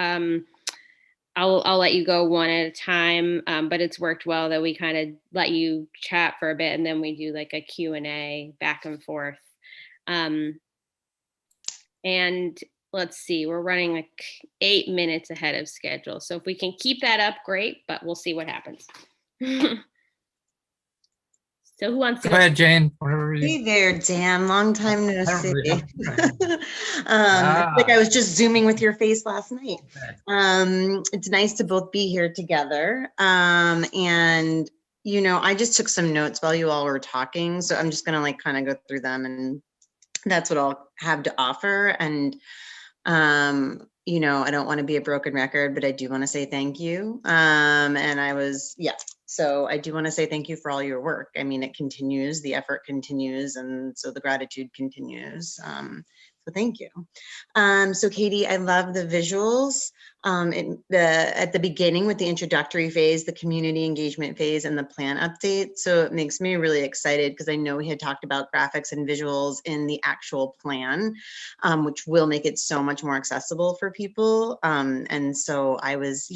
I'll let you go one at a time, but it's worked well that we kind of let you chat for a bit and then we do like a Q&A back and forth. And let's see, we're running like 8 minutes ahead of schedule. So if we can keep that up, great, but we'll see what happens. So who wants to go ahead, Jane? Whatever you. Hey there, Dan. Long time no I don't see. really have to Like I was just zooming with your face last night. It's nice to both be here together. And I just took some notes while you all were talking, so I'm just gonna like kind of go through them, and that's what I'll have to offer. And I don't want to be a broken record, but I do want to say thank you. So I do want to say thank you for all your work. I mean, it continues, the effort continues, and so the gratitude continues. So thank you. So Katie, I love the visuals at the beginning with the introductory phase, the community engagement phase, and the plan update. So it makes me really excited because I know we had talked about graphics and visuals in the actual plan, which will make it so much more accessible for people. And so I was,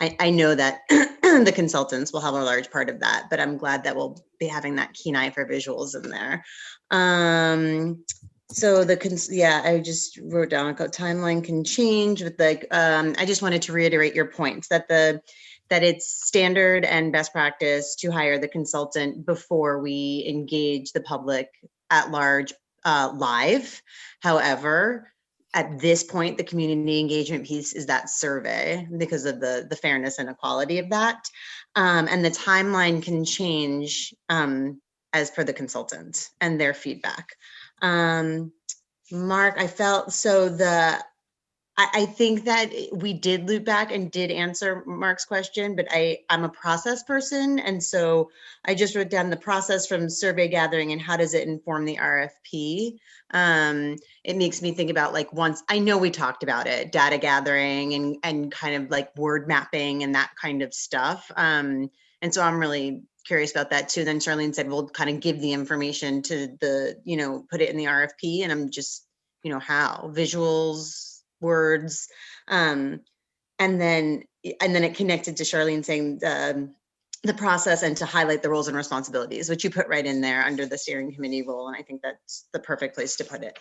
I know that the consultants will have a large part of that, but I'm glad that we'll be having that keen eye for visuals in there. So I just wrote down a timeline can change with I just wanted to reiterate your points that it's standard and best practice to hire the consultant before we engage the public at large live. However, at this point, the community engagement piece is that survey because of the fairness and equality of that. And the timeline can change as per the consultant and their feedback. Mark, I felt so I think that we did loop back and did answer Mark's question, but I'm a process person. And so I just wrote down the process from survey gathering and how does it inform the RFP? It makes me think about like once, I know we talked about it, data gathering and kind of like word mapping and that kind of stuff. And so I'm really curious about that too. Then Charlene said, we'll kind of give the information to the, put it in the RFP. And I'm just, how? Visuals, words, and then it connected to Charlene saying the process and to highlight the roles and responsibilities, which you put right in there under the steering committee role, and I think that's the perfect place to put it.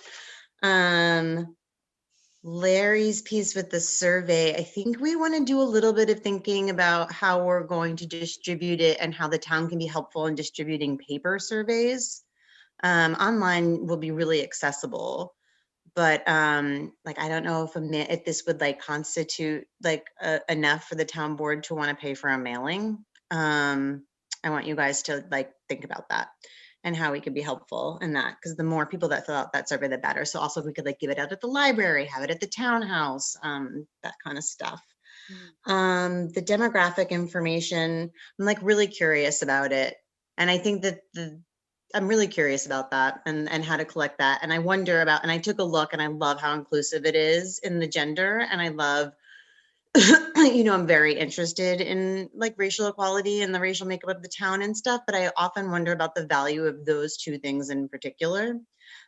Larry's piece with the survey, I think we want to do a little bit of thinking about how we're going to distribute it and how the town can be helpful in distributing paper surveys. Online will be really accessible. But like, I don't know if this would like constitute like enough for the town board to want to pay for a mailing. I want you guys to like think about that and how we could be helpful in that, because the more people that fill out that survey, the better. So also if we could like give it out at the library, have it at the townhouse, that kind of stuff. The demographic information, I'm like really curious about it. And I think that I'm really curious about that and how to collect that. And I wonder about, and I took a look and I love how inclusive it is in the gender. And I love, I'm very interested in like racial equality and the racial makeup of the town and stuff, but I often wonder about the value of those two things in particular.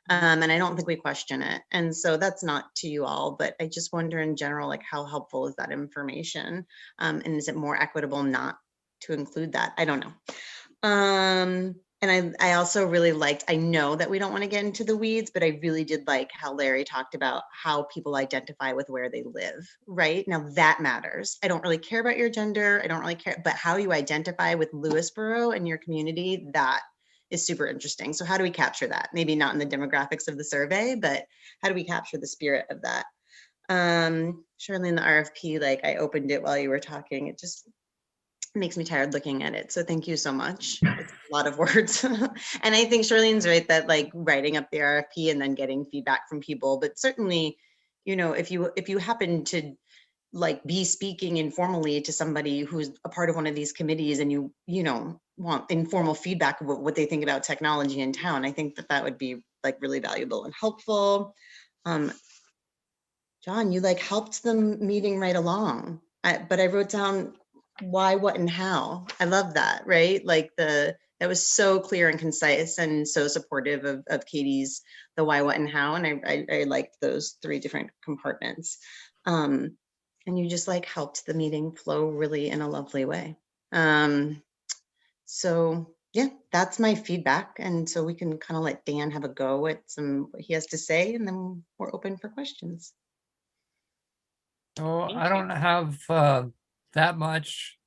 And I don't think we question it. And so that's not to you all, but I just wonder in general, like how helpful is that information? And is it more equitable not to include that? I don't know. And I also really liked, I know that we don't want to get into the weeds, but I really did like how Larry talked about how people identify with where they live, right? Now that matters. I don't really care about your gender. I don't really care, but how you identify with Lewisboro and your community, that is super interesting. So how do we capture that? Maybe not in the demographics of the survey, but how do we capture the spirit of that? Surely in the RFP, like I opened it while you were talking, it just makes me tired looking at it. So thank you so much. It's a lot of words. And I think Charlene's right that like writing up the RFP and then getting feedback from people, but certainly, if you happen to like be speaking informally to somebody who's a part of one of these committees and you want informal feedback of what they think about technology in town, I think that would be like really valuable and helpful. John, you like helped the meeting right along, but I wrote down why, what, and how. I love that, right? Like that was so clear and concise and so supportive of Katie's, the why, what, and how. And I liked those 3 different compartments. And you just like helped the meeting flow really in a lovely way. So yeah, that's my feedback. And so we can kind of let Dan have a go at what he has to say, and then we're open for questions. So I don't have that much,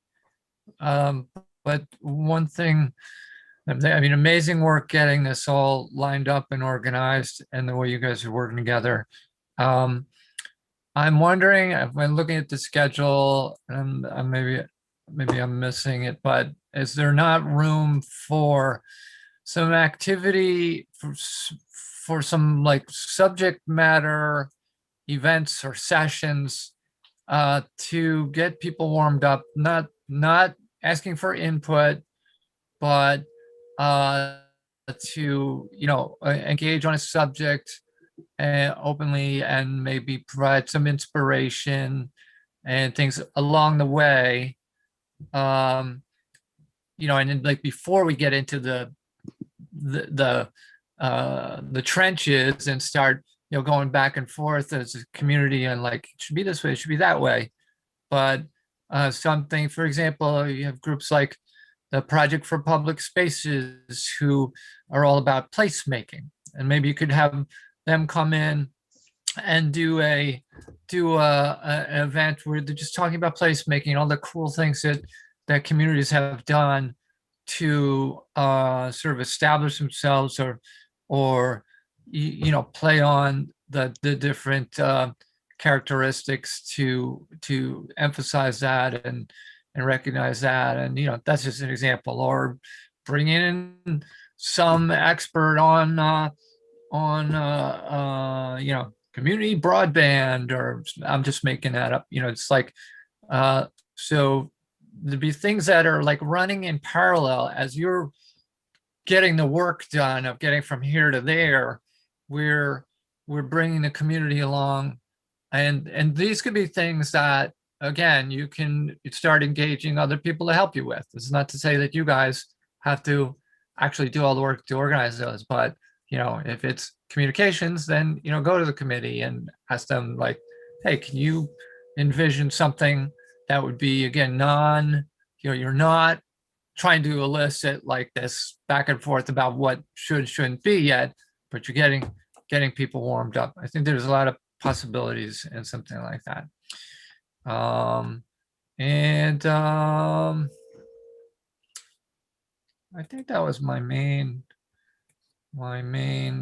but one thing, I mean, amazing work getting this all lined up and organized and the way you guys are working together. I'm wondering if I'm looking at the schedule, and maybe I'm missing it, but is there not room for some activity for some like subject matter events or sessions to get people warmed up, not asking for input, but to engage on a subject openly and maybe provide some inspiration and things along the way. And then like before we get into the trenches and start going back and forth as a community and like it should be this way, it should be that way. But something, for example, you have groups like the Project for Public Spaces who are all about placemaking, and maybe you could have them come in and do an event where they're just talking about placemaking, all the cool things that communities have done to sort of establish themselves or play on the different characteristics to emphasize that and recognize that. And, you know, that's just an example. Or bringing in some expert on you know, community broadband, or I'm just making that up. You know, it's like, so there'd be things that are like running in parallel as you're getting the work done of getting from here to there. We're bringing the community along, and these could be things that, again, you can start engaging other people to help you with. This is not to say that you guys have to actually do all the work to organize those, but, you know, if it's communications, then, you know, go to the committee and ask them, like, hey, can you envision something that would be, again, you know, you're not trying to elicit like this back and forth about what shouldn't be yet, but you're getting people warmed up. I think there's a lot of possibilities in something like that. I think that was my main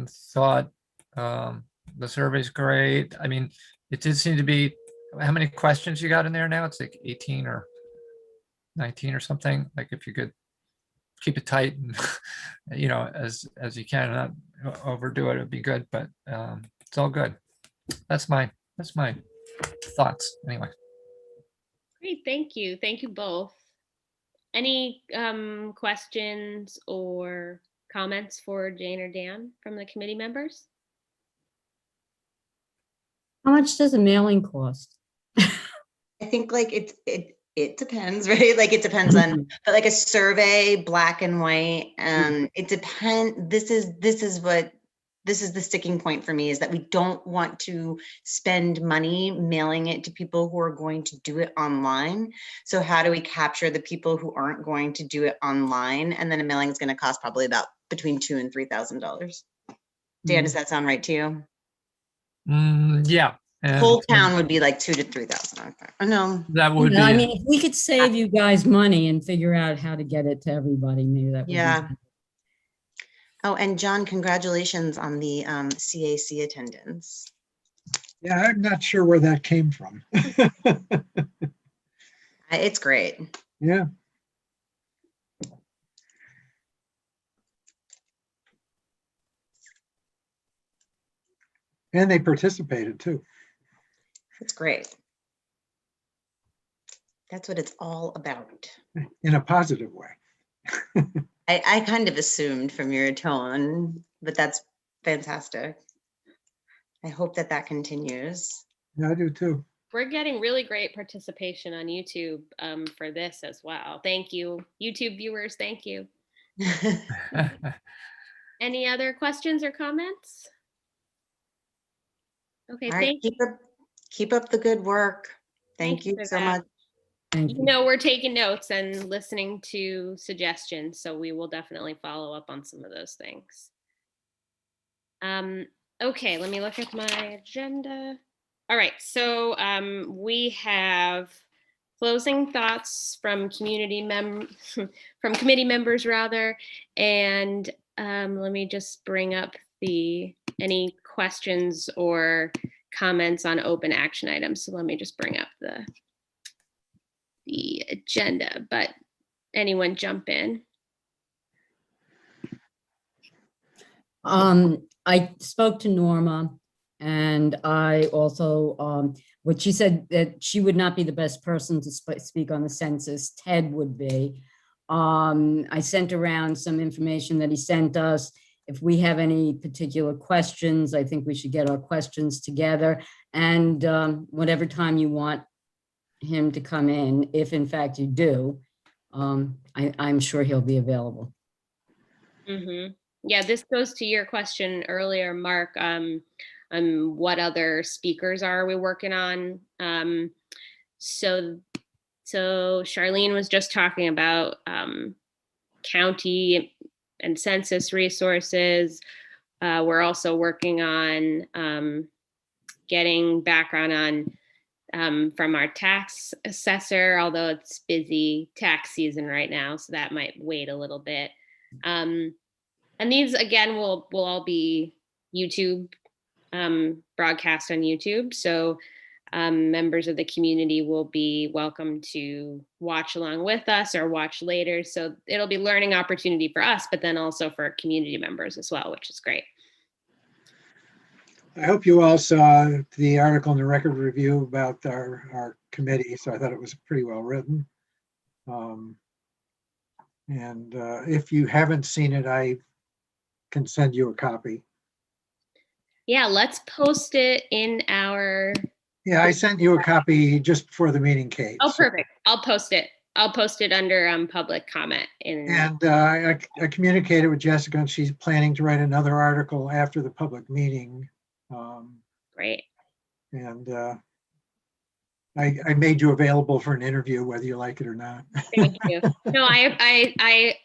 thought. The survey's great. I mean, it did seem to be, how many questions you got in there now? It's like 18 or 19 or something. Like, if you could keep it tight and, you know, as you can, not overdo it, it'd be good, but it's all good. That's my thoughts anyway. Great, thank you. Thank you both. Any questions or comments for Jane or Dan from the committee members? How much does a mailing cost? I think like it depends, right? Like it depends on, but like a survey, black and white, it depends. This is the sticking point for me, is that we don't want to spend money mailing it to people who are going to do it online. So how do we capture the people who aren't going to do it online? And then a mailing is going to cost probably about between $2,000 and $3,000. Dan, does that sound right to you? Yeah. And whole town would be like 2,000 to 3,000. No, that would be, I mean, if we could save you guys money and figure out how to get it to everybody, maybe that would be yeah. good. Oh, and John, congratulations on the CAC attendance. Yeah, I'm not sure where that came from. It's great. Yeah. And they participated too. It's great. That's what it's all about. In a positive way. I kind of assumed from your tone, but that's fantastic. I hope that continues. Yeah, I do too. We're getting really great participation on YouTube for this as well. Thank you, YouTube viewers. Thank you. Any other questions or comments? Okay, all right, thank you. Keep up the good work. Thank you for so that. much. Thank You you. know, we're taking notes and listening to suggestions, so we will definitely follow up on some of those things. Okay, let me look at my agenda. All right, so we have closing thoughts from committee members rather, and let me just bring up any questions or comments on open action items. So let me just bring up the agenda, but anyone jump in. I spoke to Norma, and I also, what she said, that she would not be the best person to speak on the census. Ted would be. I sent around some information that he sent us. If we have any particular questions, I think we should get our questions together, and whatever time you want him to come in, if in fact you do, I'm sure he'll be available. Mm-hmm. Yeah, this goes to your question earlier, Mark, what other speakers are we working on? So Charlene was just talking about county and census resources. We're also working on getting background on from our tax assessor, although it's busy tax season right now, so that might wait a little bit. And these, again, will all be YouTube broadcast on YouTube. So members of the community will be welcome to watch along with us or watch later. So it'll be learning opportunity for us, but then also for community members as well, which is great. I hope you all saw the article in the Record Review about our committee, so I thought it was pretty well written. And if you haven't seen it, I can send you a copy. Yeah, let's post it in our. Yeah, I sent you a copy just before the meeting, Kate. Oh, perfect. I'll post it. I'll post it under public comment. And I communicated with Jessica, and she's planning to write another article after the public meeting. Great. And I made you available for an interview, whether you like it or not. Thank you. No, I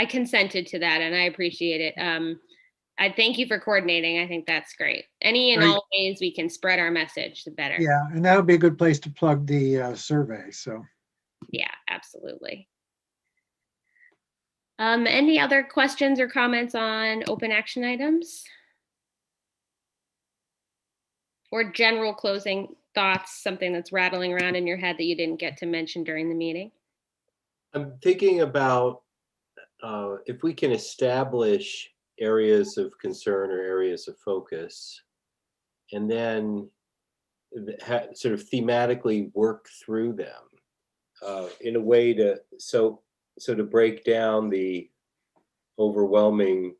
consented to that, and I appreciate it. I thank you for coordinating. I think that's great. Any and all ways we can spread our message, the better. Yeah, and that'll be a good place to plug the survey. So. Yeah, absolutely. Any other questions or comments on open action items? Or general closing thoughts, something that's rattling around in your head that you didn't get to mention during the meeting? I'm thinking about if we can establish areas of concern or areas of focus, and then sort of thematically work through them in a way to to break down the overwhelming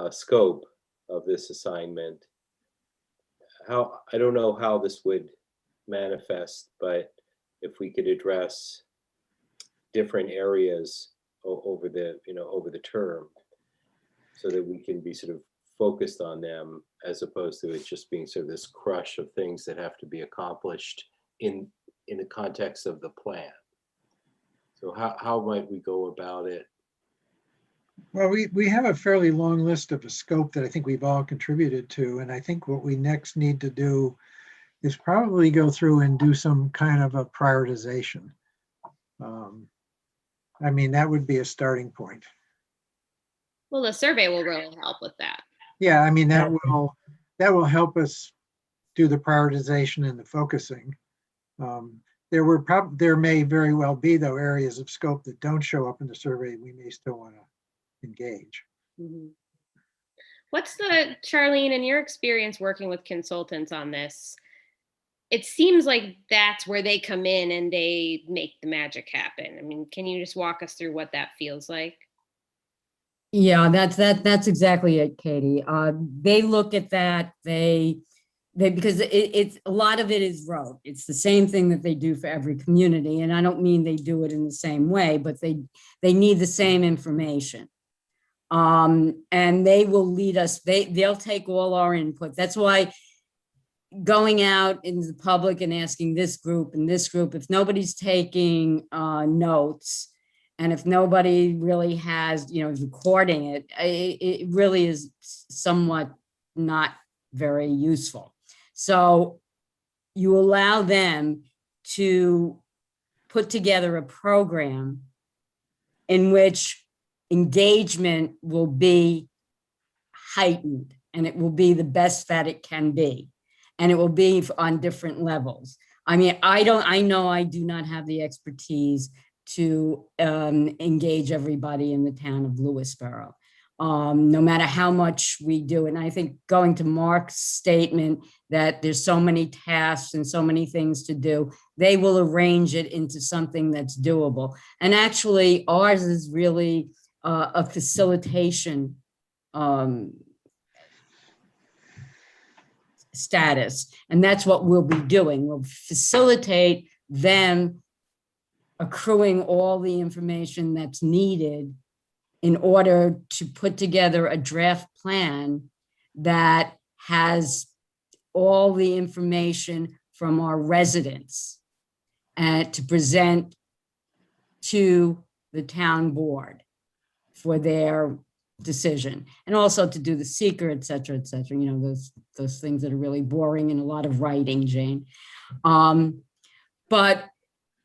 scope of this assignment. I don't know how this would manifest, but if we could address different areas over the term, so that we can be sort of focused on them, as opposed to it just being sort of this crush of things that have to be accomplished in the context of the plan. So how might we go about it? Well, we have a fairly long list of a scope that I think we've all contributed to. And I think what we next need to do is probably go through and do some kind of a prioritization. I mean, that would be a starting point. Well, the survey will really help with that. Yeah, I mean, that will help us do the prioritization and the focusing. There may very well be, though, areas of scope that don't show up in the survey we may still want to engage. Mm-hmm. What's Charlene, in your experience working with consultants on this, it seems like that's where they come in and they make the magic happen. I mean, can you just walk us through what that feels like? Yeah, that's exactly it, Katie. They look at that, they because it's a lot of it is rote. It's the same thing that they do for every community. And I don't mean they do it in the same way, but they need the same information. And they will lead us, they'll take all our input. That's why going out into the public and asking this group and this group, if nobody's taking notes, and if nobody really has, recording it, it really is somewhat not very useful. So you allow them to put together a program in which engagement will be heightened, and it will be the best that it can be. And it will be on different levels. I mean, I know I do not have the expertise to engage everybody in the town of Lewisboro, no matter how much we do. And I think going to Mark's statement that there's so many tasks and so many things to do, they will arrange it into something that's doable. And actually ours is really a facilitation status. And that's what we'll be doing. We'll facilitate them accruing all the information that's needed in order to put together a draft plan that has all the information from our residents and to present to the town board for their decision, and also to do the seeker, et cetera, those things that are really boring and a lot of writing, Jane. But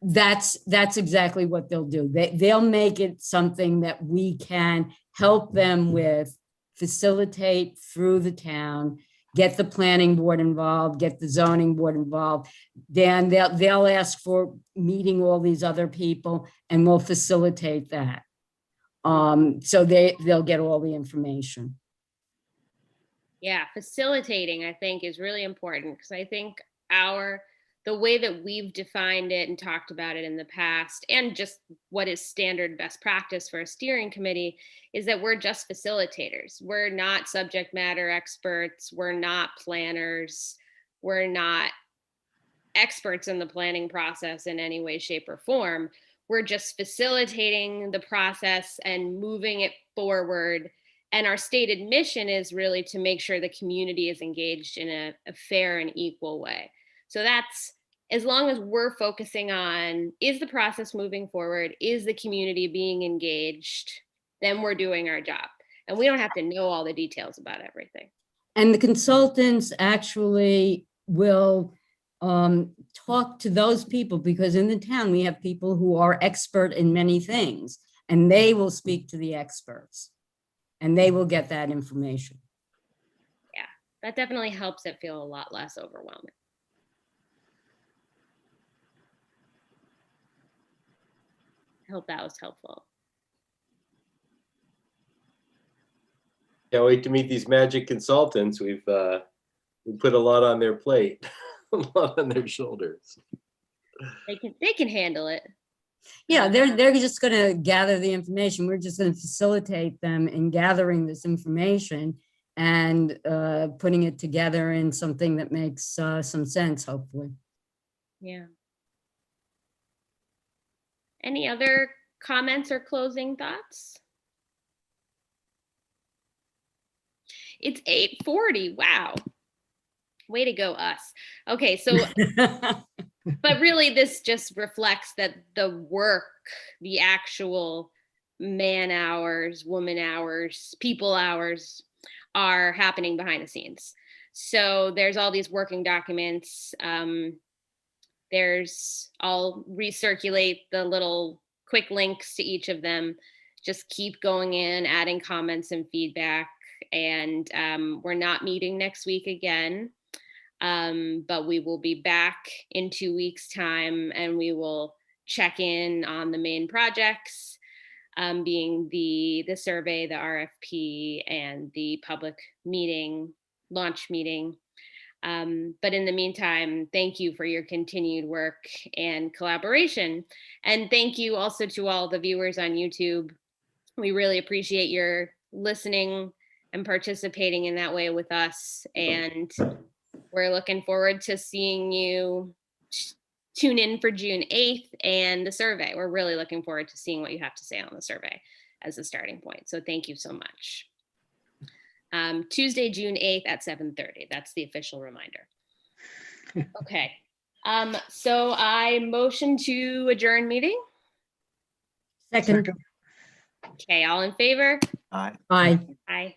that's exactly what they'll do. They'll make it something that we can help them with, facilitate through the town, get the planning board involved, get the zoning board involved. Then they'll ask for meeting all these other people and we'll facilitate that. So they'll get all the information. Yeah, facilitating, I think, is really important because I think the way that we've defined it and talked about it in the past, and just what is standard best practice for a steering committee, is that we're just facilitators. We're not subject matter experts. We're not planners. We're not experts in the planning process in any way, shape, or form. We're just facilitating the process and moving it forward. And our stated mission is really to make sure the community is engaged in a fair and equal way. So that's, as long as we're focusing on, is the process moving forward? Is the community being engaged? Then we're doing our job. And we don't have to know all the details about everything. And the consultants actually will talk to those people, because in the town, we have people who are expert in many things, and they will speak to the experts and they will get that information. Yeah, that definitely helps it feel a lot less overwhelming. I hope that was helpful. Can't wait to meet these magic consultants. We put a lot on their plate, a lot on their shoulders. They can handle it. Yeah, they're just going to gather the information. We're just going to facilitate them in gathering this information and putting it together in something that makes some sense, hopefully. Yeah. Any other comments or closing thoughts? It's 8:40. Wow. Way to go, us. Okay, so, but really this just reflects that the work, the actual man hours, woman hours, people hours are happening behind the scenes. So there's all these working documents. I'll recirculate the little quick links to each of them. Just keep going in, adding comments and feedback. And we're not meeting next week again, but we will be back in 2 weeks' time, and we will check in on the main projects, being the survey, the RFP, and the public meeting, launch meeting. But in the meantime, thank you for your continued work and collaboration. And thank you also to all the viewers on YouTube. We really appreciate your listening and participating in that way with us. And we're looking forward to seeing you tune in for June 8th and the survey. We're really looking forward to seeing what you have to say on the survey as a starting point. So thank you so much. Tuesday, June 8th at 7:30. That's the official reminder. Okay. So I motion to adjourn meeting. Second. Okay, all in favor? Aye. Aye. Aye.